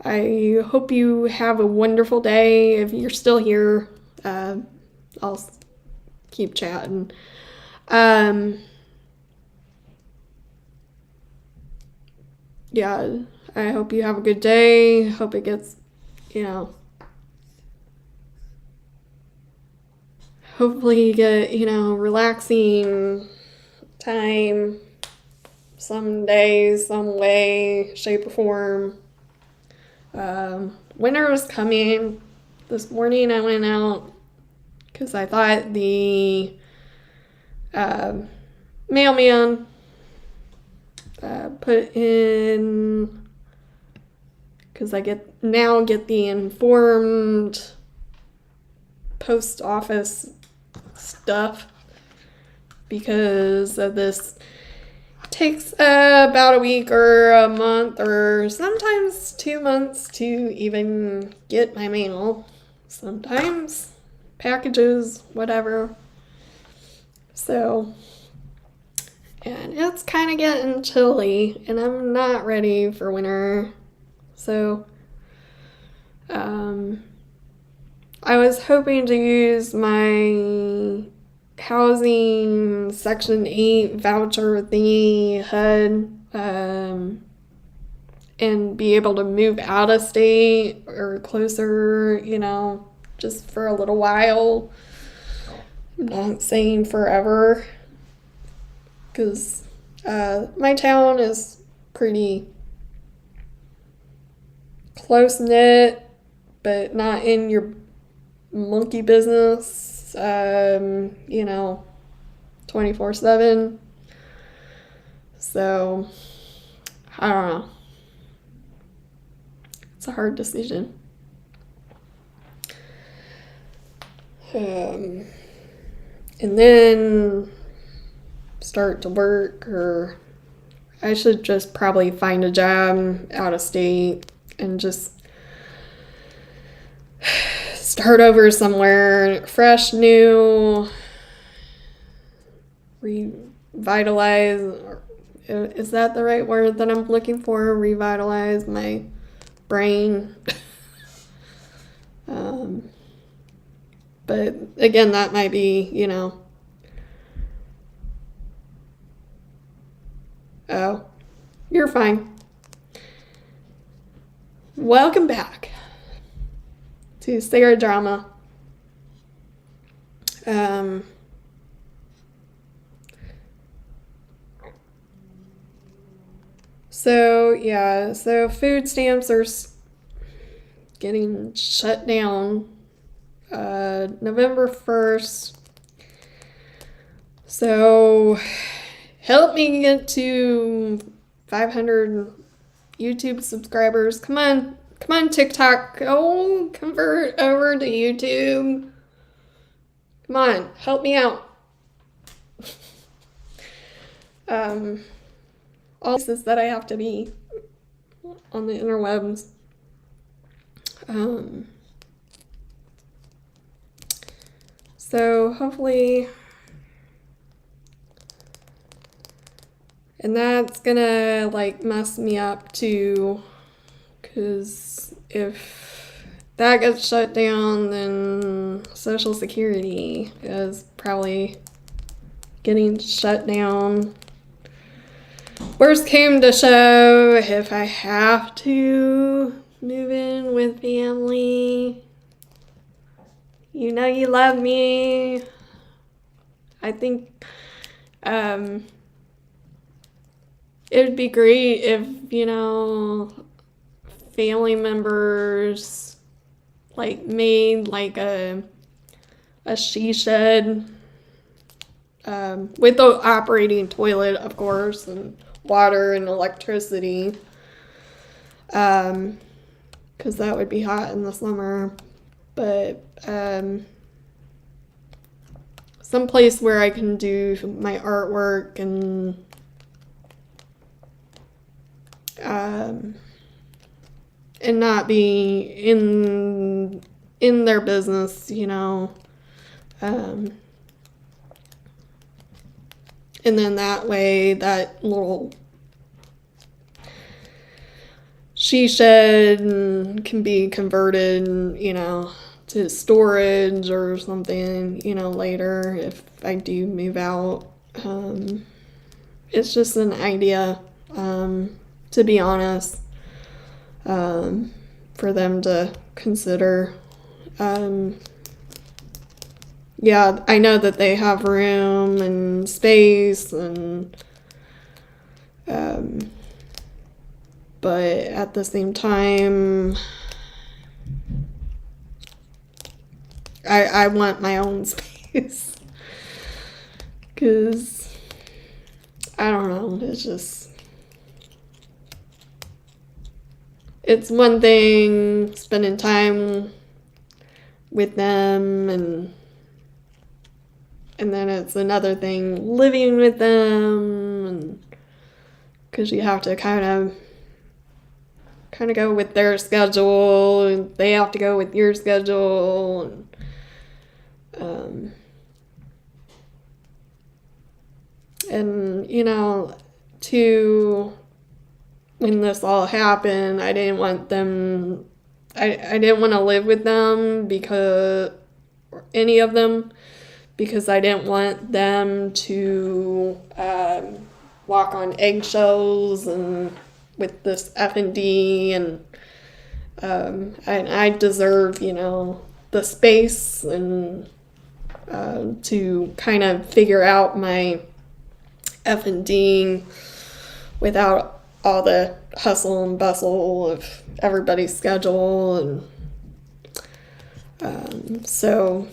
B: I hope you have a wonderful day. If you're still here, I'll keep chatting. Yeah, I hope you have a good day. Hope it gets, hopefully you get, relaxing time some day, some way, shape, or form. Winter is coming. This morning I went out because I thought the mailman put in, because I get the informed post office stuff because of this. Takes about a week or a month or sometimes 2 months to even get my mail. Sometimes packages, whatever. So, and it's kind of getting chilly and I'm not ready for winter. So, I was hoping to use my housing Section 8 voucher thingy HUD and be able to move out of state or closer, just for a little while. I'm not saying forever, because my town is pretty close-knit, but not in your monkey business. 24/7. So, I don't know. It's a hard decision. And then start to work, or I should just probably find a job out of state and just start over somewhere fresh, new, revitalize. Is that the right word that I'm looking for? Revitalize my brain. But again, that might be, Oh, you're fine. Welcome back to Sarah Drama. So food stamps are getting shut down November 1st. So help me get to 500 YouTube subscribers. Come on, TikTok. Oh, convert over to YouTube. Come on, help me out. All this is that I have to be on the interwebs. So hopefully, and that's gonna like mess me up too, because if that gets shut down, then Social Security is probably getting shut down. Worst came to show, if I have to move in with family, you know you love me. I think it would be great if, you know, family members like made like a she shed with the operating toilet, of course, and water and electricity, because that would be hot in the summer. But some place where I can do my artwork and not be in their business, you know. And then that way, that little she shed can be converted, you know, to storage or something, you know, later if I do move out. It's just an idea, to be honest, for them to consider. Yeah, I know that they have room and space, and but at the same time, I want my own space, because I don't know, it's one thing spending time with them, and then it's another thing living with them, and because you have to kind of go with their schedule, and they have to go with your schedule, and you know, when this all happened, I didn't want them, I didn't want to live with them, because any of them, because I didn't want them to walk on eggshells and with this F&D, and I deserve, you know, the space, and to kind of figure out my F&D without all the hustle and bustle of everybody's schedule, and so,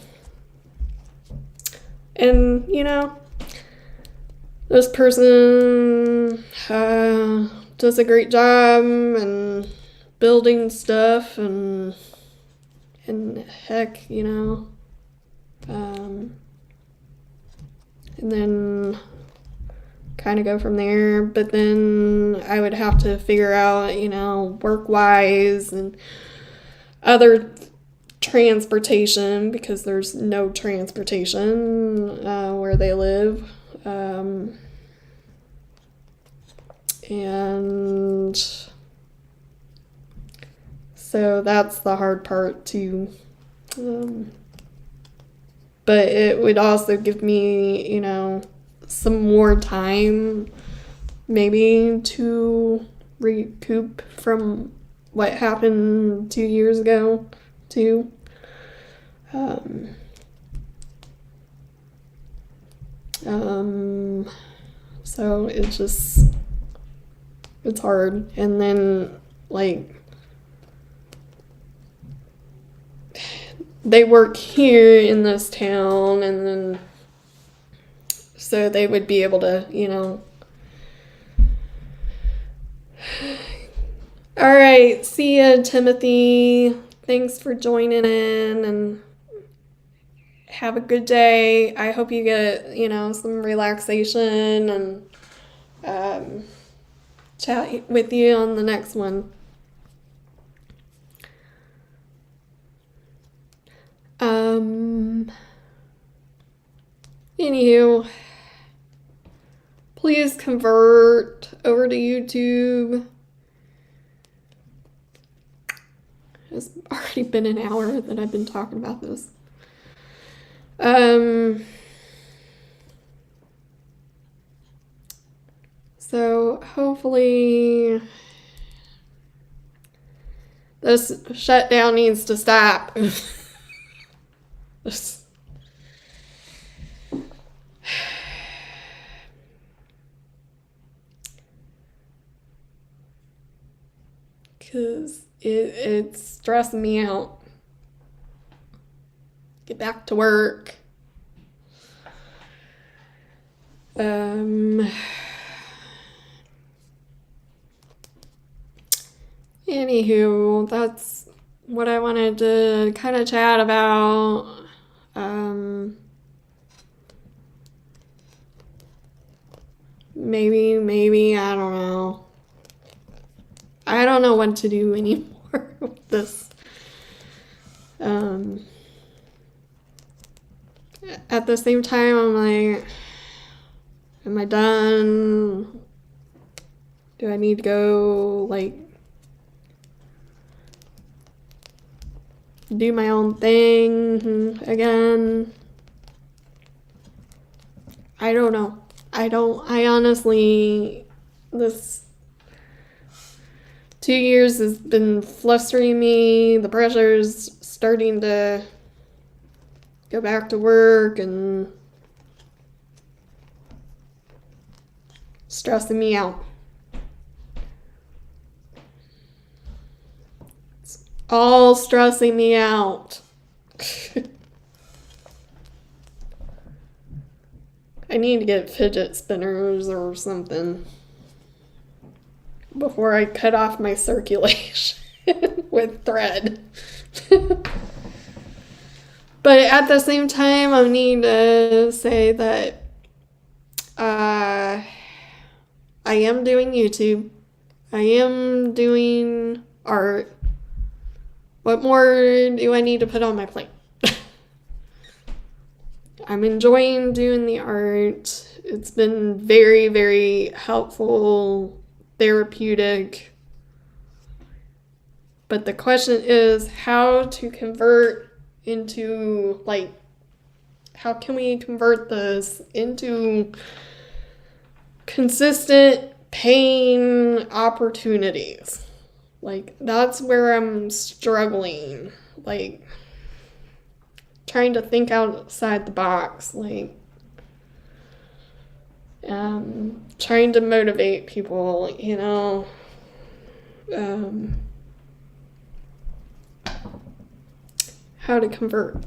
B: and you know, this person does a great job and building stuff, and heck, you know, and then kind of go from there. But then I would have to figure out, you know, work-wise and other transportation, because there's no transportation where they live. And so that's the hard part too. But it would also give me, you know, some more time maybe to recoup from what happened 2 years ago too. So it's hard. And then like they work here in this town, and then so they would be able to, you know. All right, see ya, Timothy. Thanks for joining in, and have a good day. I hope you get, you know, some relaxation, and chat with you on the next one. Anywho, please convert over to YouTube. It's already been an hour that I've been talking about this. So hopefully this shutdown needs to stop. Because it's stressing me out. Get back to work. Anywho, that's what I wanted to kind of chat about. Maybe, I don't know. I don't know what to do anymore with this. At the same time, I'm like, am I done? Do I need to go, like, do my own thing again? I don't know. I honestly, this 2 years has been flustering me. The pressure's starting to go back to work and stressing me out. It's all stressing me out. I need to get fidget spinners or something before I cut off my circulation with thread. But at the same time, I need to say that I am doing YouTube. I am doing art. What more do I need to put on my plate? I'm enjoying doing the art. It's been very, very helpful, therapeutic. But the question is how to convert into, like, how can we convert this into consistent paying opportunities? Like, that's where I'm struggling. Like, trying to think outside the box. Like, trying to motivate people, you know. How to convert.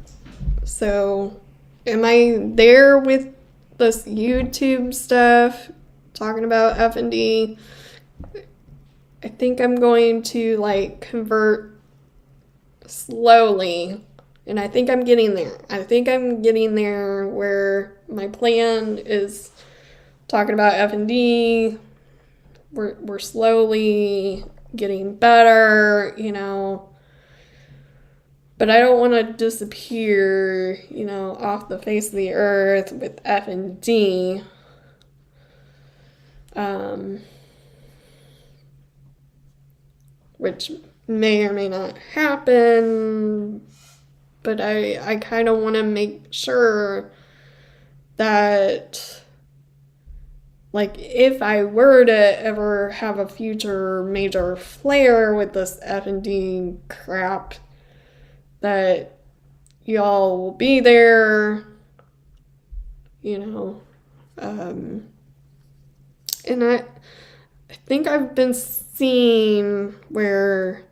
B: So, am I there with this YouTube stuff, talking about F&D? I think I'm going to, like, convert slowly, and I think I'm getting there. I think I'm getting there where my plan is talking about F&D. We're slowly getting better, you know. But I don't want to disappear, you know, off the face of the earth with F&D. Which may or may not happen. But I kind of want to make sure that, like, if I were to ever have a future major flare with this F&D crap, that y'all will be there, you know. And I think I've been seeing where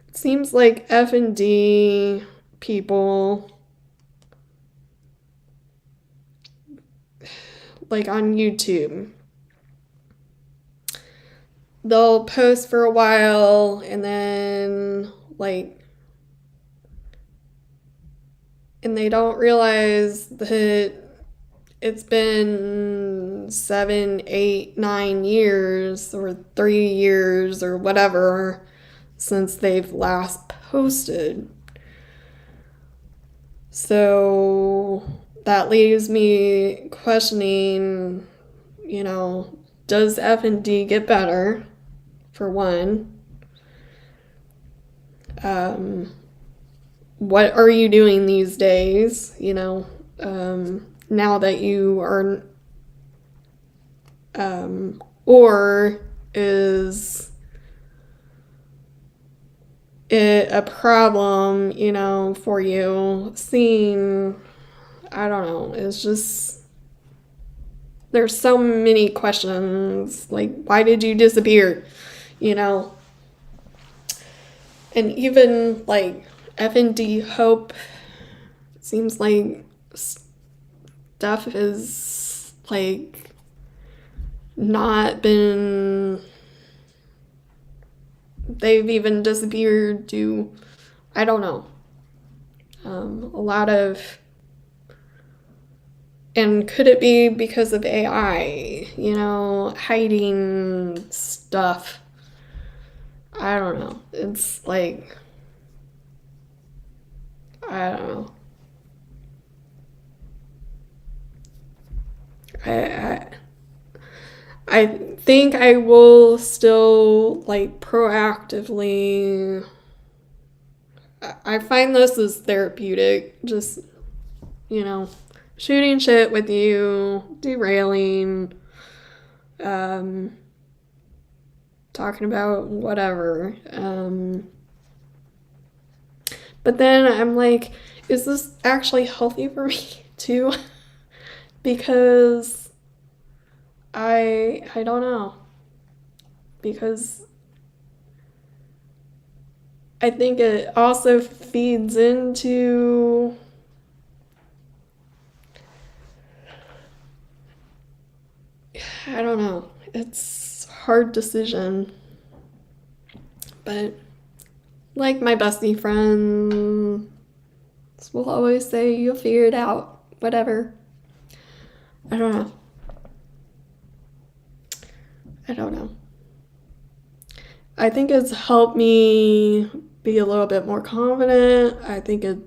B: it seems like F&D people, like on YouTube, they'll post for a while and then, like, and they don't realize that it's been 7, 8, 9 years or 3 years or whatever since they've last posted. So that leaves me questioning, does F&D get better, for one? What are you doing these days, now that you are, or is it a problem, for you seeing, I don't know, it's just, there's so many questions, like, why did you disappear, and even, like, F&D Hope, it seems like stuff is, like, not been, they've even disappeared to, I don't know, a lot of, and could it be because of AI, hiding stuff? I don't know. It's like, I don't know. I think I will still, like, proactively. I find this is therapeutic. Just, shooting shit with you, derailing, talking about whatever. But then I'm like, is this actually healthy for me too? Because I don't know. Because I think it also feeds into, I don't know. It's a hard decision. But like my bestie friends will always say, you'll figure it out. Whatever. I don't know. I think it's helped me be a little bit more confident. I think it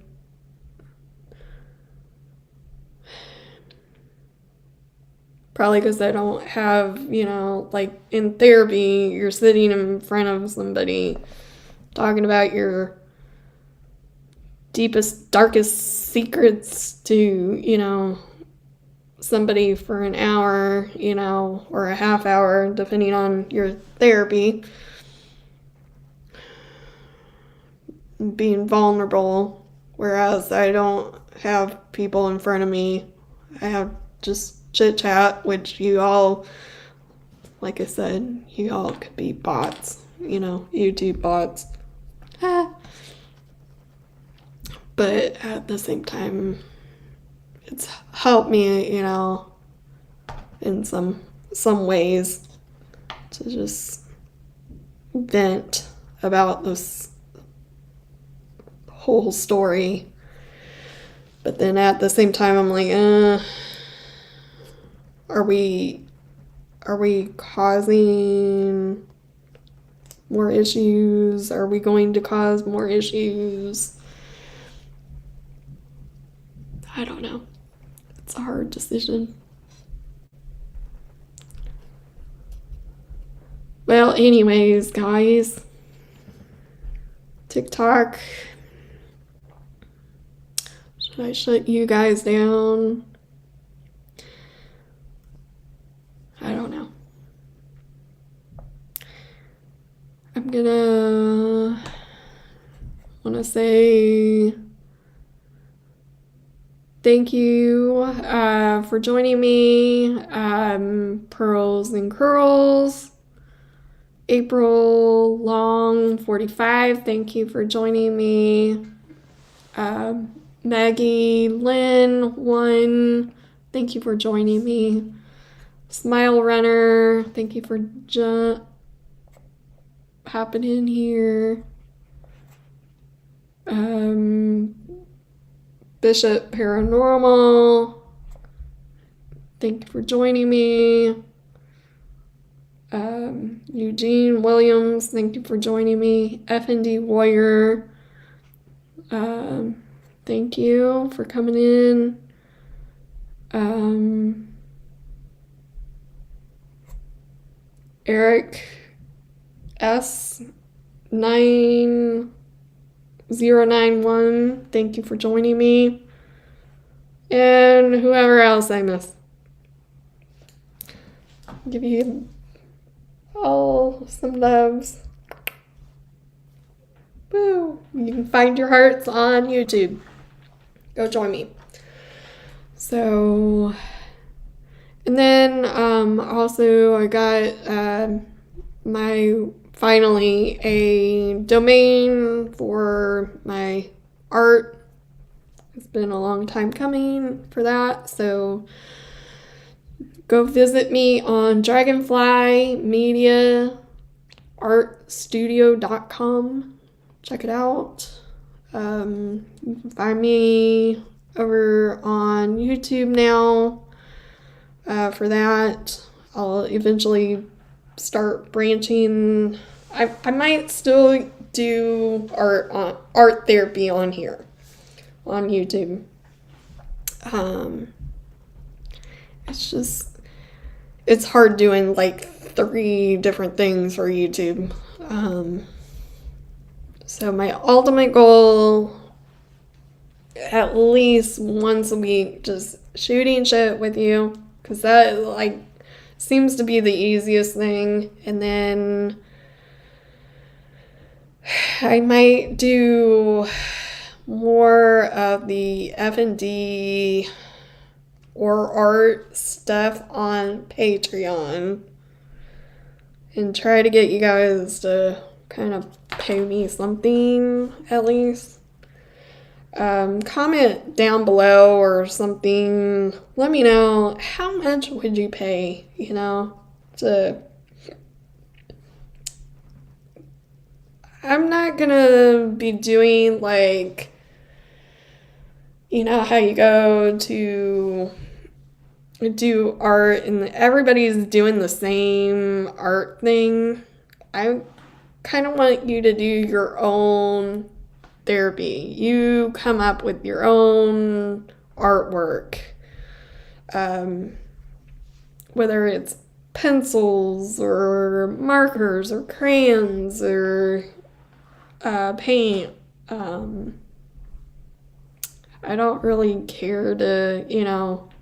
B: probably because I don't have, like in therapy, you're sitting in front of somebody talking about your deepest, darkest secrets to, somebody for an hour, or a half hour, depending on your therapy. Being vulnerable, whereas I don't have people in front of me. I have just chit chat, which you all, like I said, you all could be bots, YouTube bots. But at the same time, it's helped me, in some ways to just vent about this whole story. But then at the same time, I'm like, are we causing more issues? Are we going to cause more issues? I don't know. It's a hard decision. Well, anyways, guys, TikTok. Should I shut you guys down? I don't know. I'm gonna want to say thank you for joining me. Pearls and Curls. April Long 45, thank you for joining me. Maggie Lynn 1, thank you for joining me. Smile Runner, thank you for hopping in here. Bishop Paranormal, thank you for joining me. Eugene Williams, thank you for joining me. F&D Warrior, thank you for coming in. Eric S9091, thank you for joining me. And whoever else I missed. Give you all some loves. Woo! You can find your hearts on YouTube. Go join me. So, and then also I got finally a domain for my art. It's been a long time coming for that, so go visit me on dragonflymediaartstudio.com. Check it out. You can find me over on YouTube now. For that, I'll eventually start branching. I might still do art therapy on here on YouTube. It's hard doing like 3 different things for YouTube. So my ultimate goal, at least once a week, just shooting shit with you, because that like seems to be the easiest thing. And then I might do more of the F&D or art stuff on Patreon and try to get you guys to kind of pay me something at least. Comment down below or something. Let me know, how much would you pay, I'm not gonna be doing like, how you go to do art and everybody's doing the same art thing. I kind of want you to do your own therapy. You come up with your own artwork. Whether it's pencils or markers or crayons or paint. I don't really care to,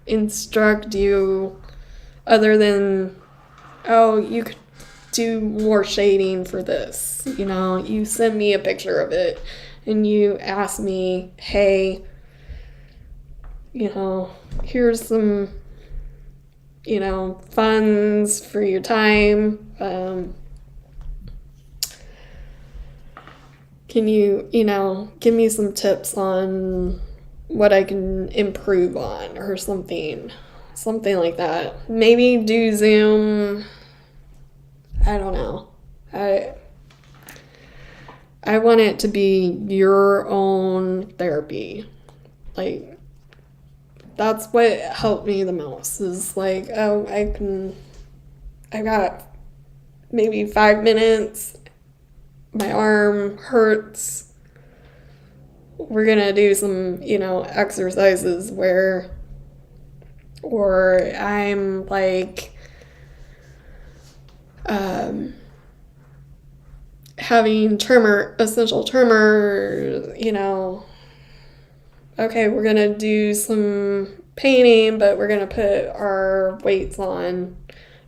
B: instruct you other than, oh, you could do more shading for this. You send me a picture of it and you ask me, hey, here's some, funds for your time. Can you, give me some tips on what I can improve on or something like that. Maybe do Zoom. I don't know. I want it to be your own therapy. Like, that's what helped me the most, is like, oh, I got maybe 5 minutes, my arm hurts, we're gonna do some, exercises or I'm like, having essential tremor, okay, we're gonna do some painting, but we're gonna put our weights on.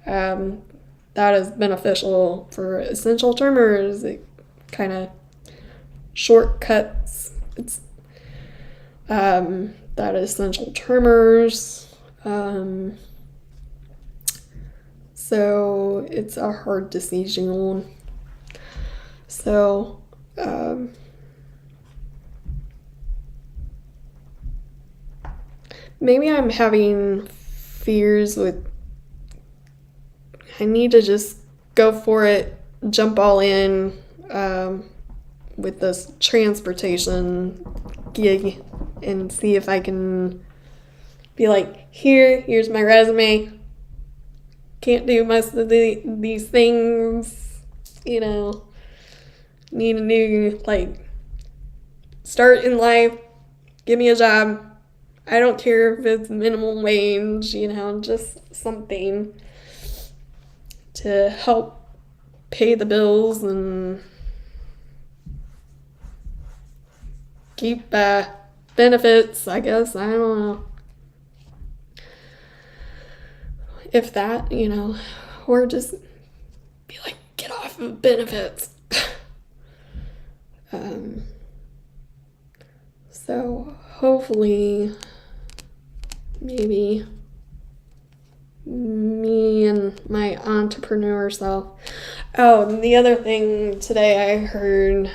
B: That is beneficial for essential tremors. It kind of shortcuts. It's that essential tremors. So it's a hard decision. So maybe I'm having fears with, I need to just go for it, jump all in with this transportation gig and see if I can be like, here's my resume. Can't do most of these things, you know. Need a new, like, start in life. Give me a job. I don't care if it's minimum wage, you know, just something to help pay the bills and keep benefits, I guess. I don't know. If that, you know, or just be like, get off of benefits. So hopefully, maybe me and my entrepreneur self. Oh, and the other thing today I heard,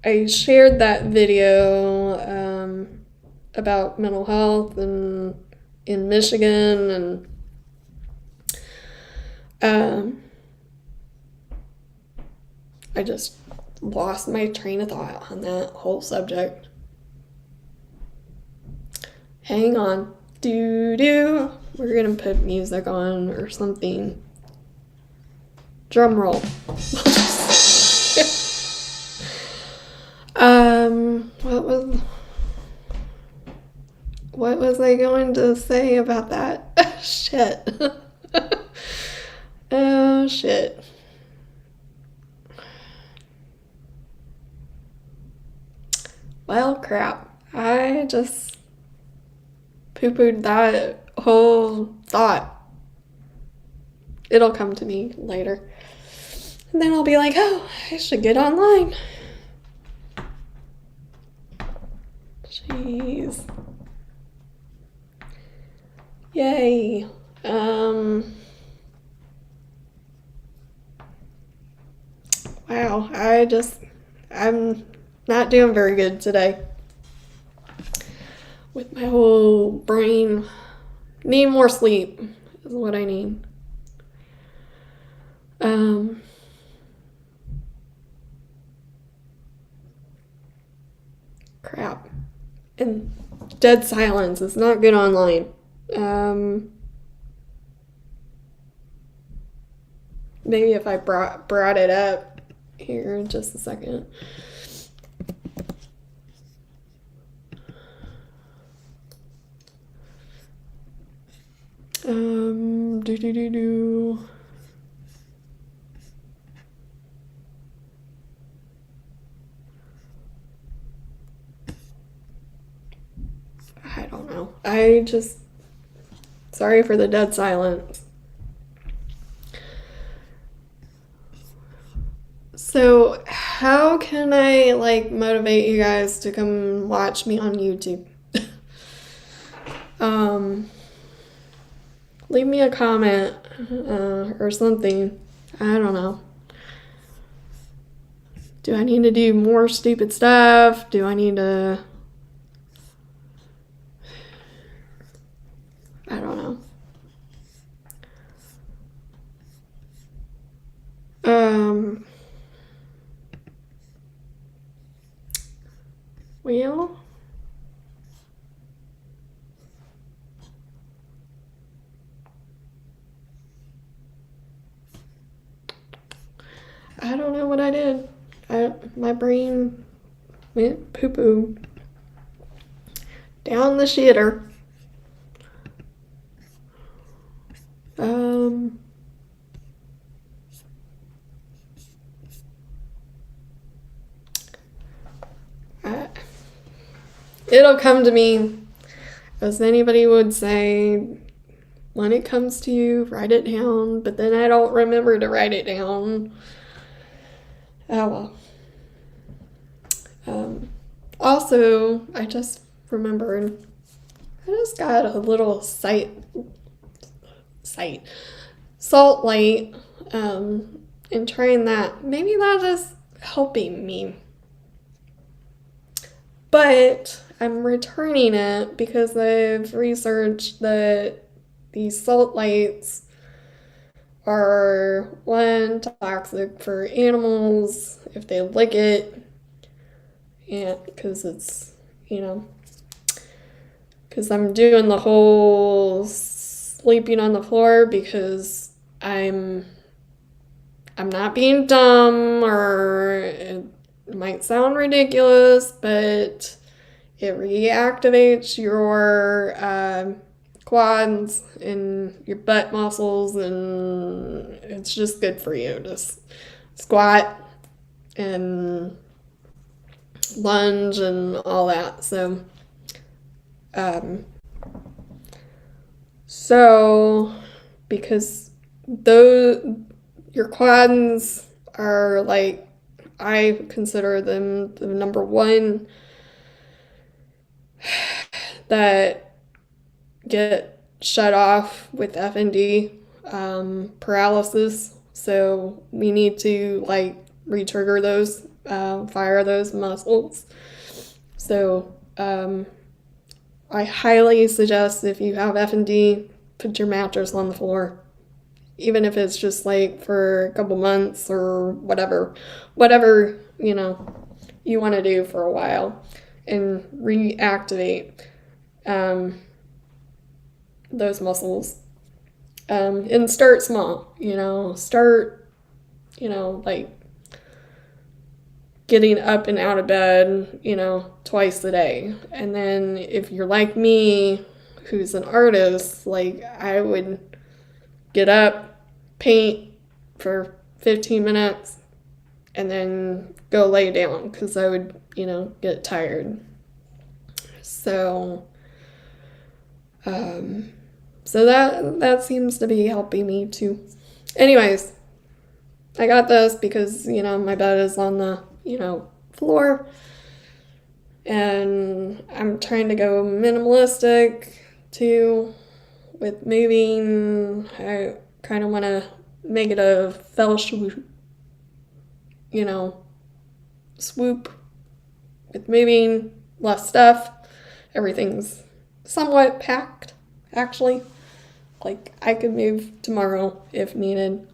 B: I shared that video about mental health and in Michigan, and I just lost my train of thought on that whole subject. Hang on. We're gonna put music on or something. Drum roll. What was I going to say about that? Shit. Oh, shit. Well, crap. I just poo-pooed that whole thought. It'll come to me later. And then I'll be like, oh, I should get online. Jeez. Yay. Wow, I'm not doing very good today with my whole brain. Need more sleep is what I need. Crap. And dead silence is not good online. Maybe if I brought it up here in just a second. I don't know. Sorry for the dead silence. So, how can I, like, motivate you guys to come watch me on YouTube? Leave me a comment or something. I don't know. Do I need to do more stupid stuff? Do I need to... I don't know. Well... I don't know what I did. My brain went poo-poo. Down the shitter. It'll come to me, as anybody would say, when it comes to you, write it down, but then I don't remember to write it down. Oh well. Also, I just remembered, I just got a little salt light, and trying that. Maybe that is helping me. But I'm returning it because I've researched that these salt lights are, one, toxic for animals if they lick it, and because it's, you know, because I'm doing the whole sleeping on the floor because I'm not being dumb, or it might sound ridiculous, but it reactivates your quads and your butt muscles, and it's just good for you. Just squat and lunge and all that. So because those your quads are like, I consider them the number one that get shut off with FND paralysis. So we need to like re-trigger those, fire those muscles. So I highly suggest, if you have FND, put your mattress on the floor, even if it's just like for a couple months or whatever you want to do for a while, and reactivate those muscles. And start small, like getting up and out of bed, twice a day. And then if you're like me, who's an artist, like I would get up, paint for 15 minutes, and then go lay down because I would, get tired. So, that seems to be helping me too. Anyways, I got this because, my bed is on the, floor, and I'm trying to go minimalistic too with moving. I kind of want to make it a fell swoop, swoop with moving, less stuff. Everything's somewhat packed, actually. Like, I could move tomorrow if needed.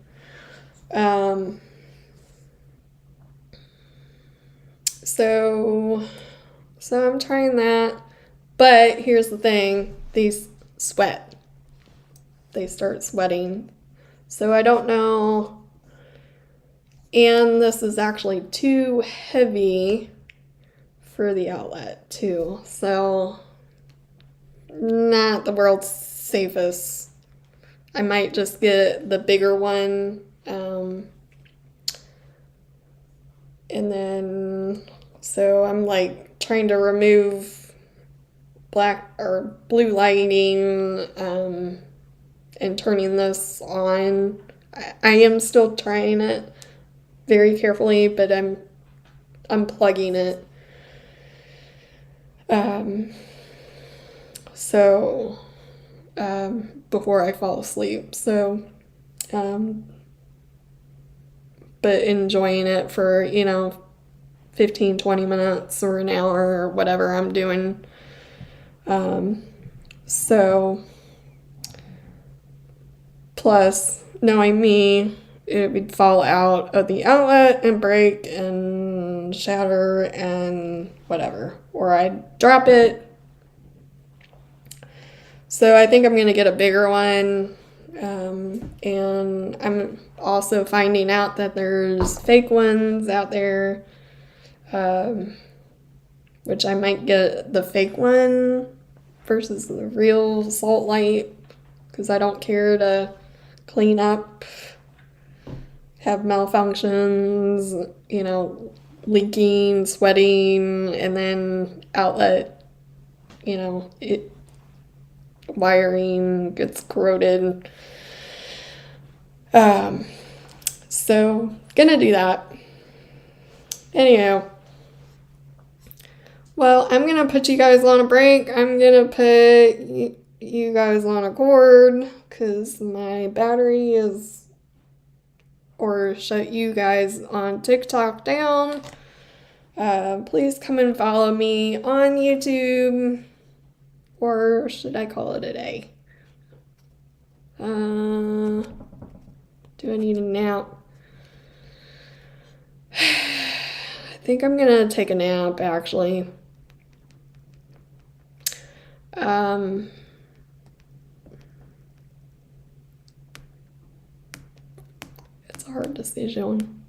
B: So I'm trying that. But here's the thing, these sweat. They start sweating. So I don't know. And this is actually too heavy for the outlet too. So not the world's safest. I might just get the bigger one. And then, so I'm like trying to remove black or blue lighting, and turning this on. I am still trying it very carefully, but I'm unplugging it. Before I fall asleep. So, but enjoying it for, 15, 20 minutes or an hour or whatever I'm doing. So, plus, knowing me, it would fall out of the outlet and break and shatter and whatever. Or I'd drop it. So I think I'm going to get a bigger one. And I'm also finding out that there's fake ones out there, which I might get the fake one versus the real salt light, because I don't care to clean up, have malfunctions, leaking, sweating, and then outlet, wiring gets corroded. So gonna do that. Anyhow, well, I'm gonna put you guys on a break. I'm gonna put you guys on a cord because my battery is, or shut you guys on TikTok down. Please come and follow me on YouTube, or should I call it a day? Do I need a nap? I think I'm gonna take a nap, actually. It's a hard decision.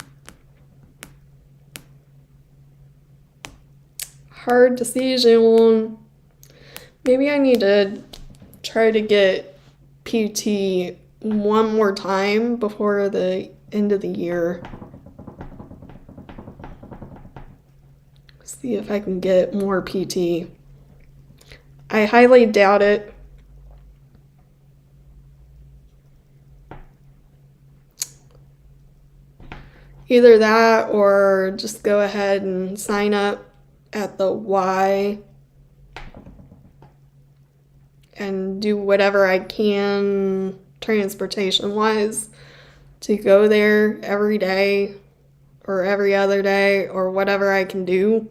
B: Hard decision. Maybe I need to try to get PT one more time before the end of the year. See if I can get more PT. I highly doubt it. Either that or just go ahead and sign up at the Y and do whatever I can transportation wise to go there every day or every other day or whatever I can do.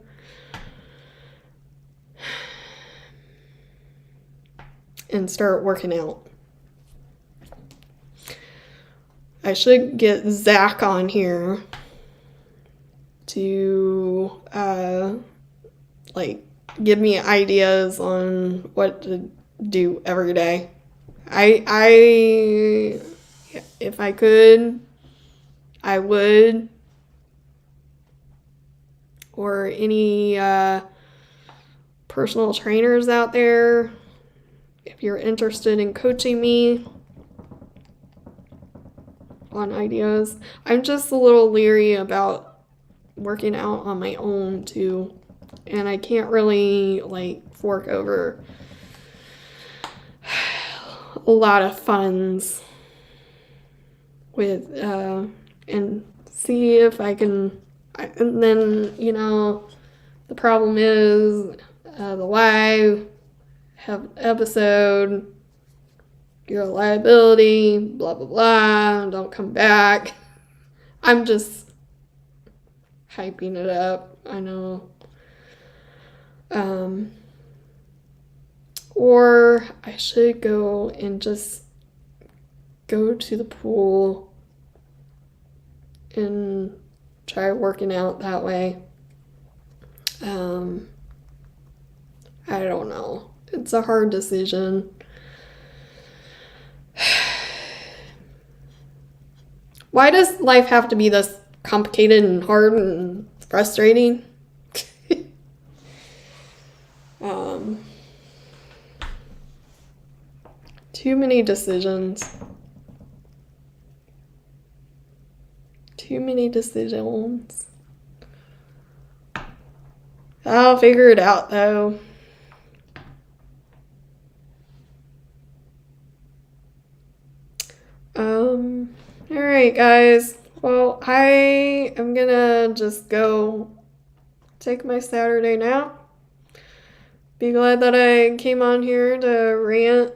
B: And start working out. I should get Zach on here to give me ideas on what to do every day. I if I could, I would. Or any personal trainers out there, if you're interested in coaching me on ideas. I'm just a little leery about working out on my own too, and I can't really fork over a lot of funds with and see if I can. And then the problem is the live have episode, you're a liability, blah blah blah, don't come back. I'm just hyping it up, I know. Or I should go and just go to the pool and try working out that way. I don't know. It's a hard decision. Why does life have to be this complicated and hard and frustrating? Too many decisions. Too many decisions. I'll figure it out though. Alright guys. Well, I am gonna just go take my Saturday nap. Be glad that I came on here to rant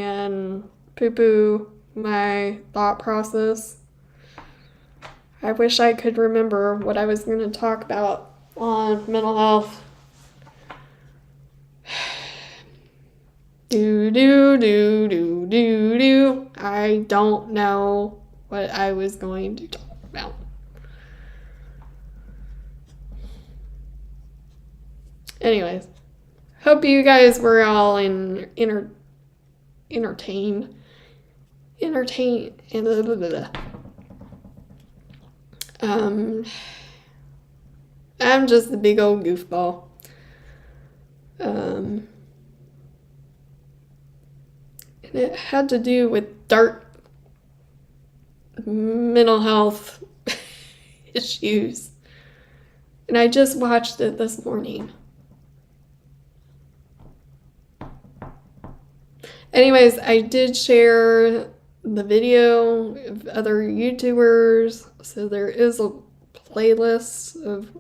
B: and poo-poo my thought process. I wish I could remember what I was going to talk about on mental health. I don't know what I was going to talk about. Anyways, hope you guys were all entertained. I'm just a big old goofball. And it had to do with dark mental health issues. And I just watched it this morning. Anyways, I did share the video of other YouTubers, so there is a playlist of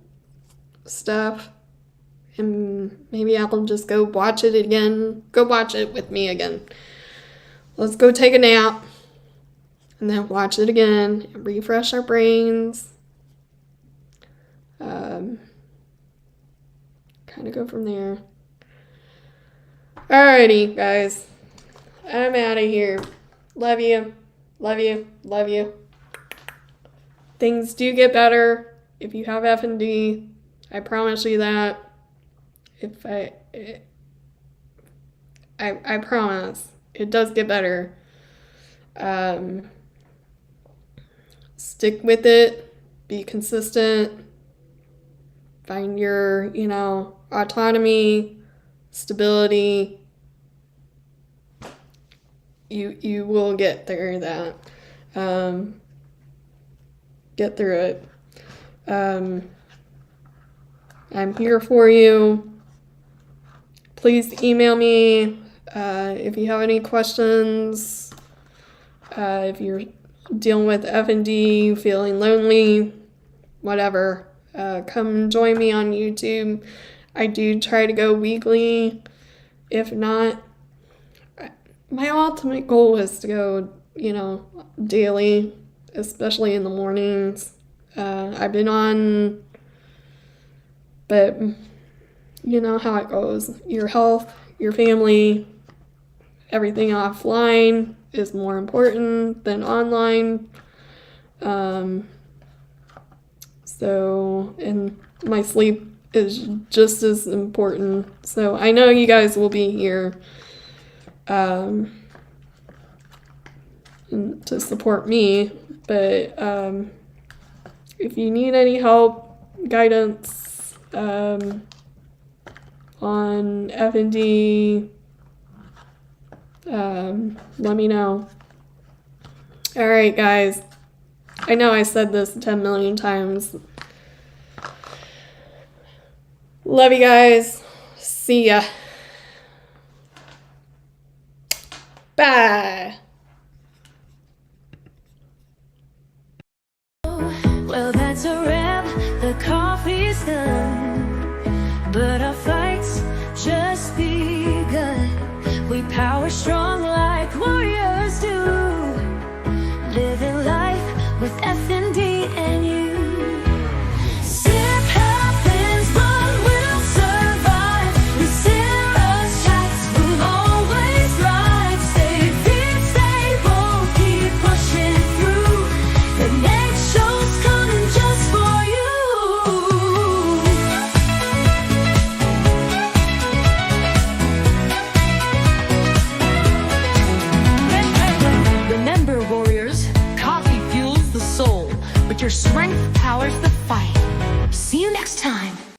B: stuff, and maybe I'll just go watch it again. Go watch it with me again. Let's go take a nap, and then watch it again, and refresh our brains. Kind of go from there. Alrighty, guys. I'm out of here. Love you. Love you. Love you. Things do get better if you have F&D. I promise you that. If I promise it does get better. Stick with it, be consistent, find your, autonomy, stability. You will get through that. Get through it. I'm here for you. Please email me if you have any questions. If you're dealing with F&D, feeling lonely, whatever, come join me on YouTube. I do try to go weekly. If not, my ultimate goal is to go, daily, especially in the mornings. I've been on, but you know how it goes. Your health, your family, everything offline is more important than online. And my sleep is just as important. So I know you guys will be here to support me, but if you need any help, guidance on F&D, let me know. All right, guys. I know I said this 10 million times. Love you guys. See ya. Bye.
A: Well, that's a wrap. The coffee's done, but our fight's just begun. We power strong like warriors do, living life with F&D and you. Sip happens, but we'll survive. The serious chats will always thrive. Stay fit, stay bold, keep pushing through. The next show's coming just for you. Remember, warriors, coffee fuels the soul, but your strength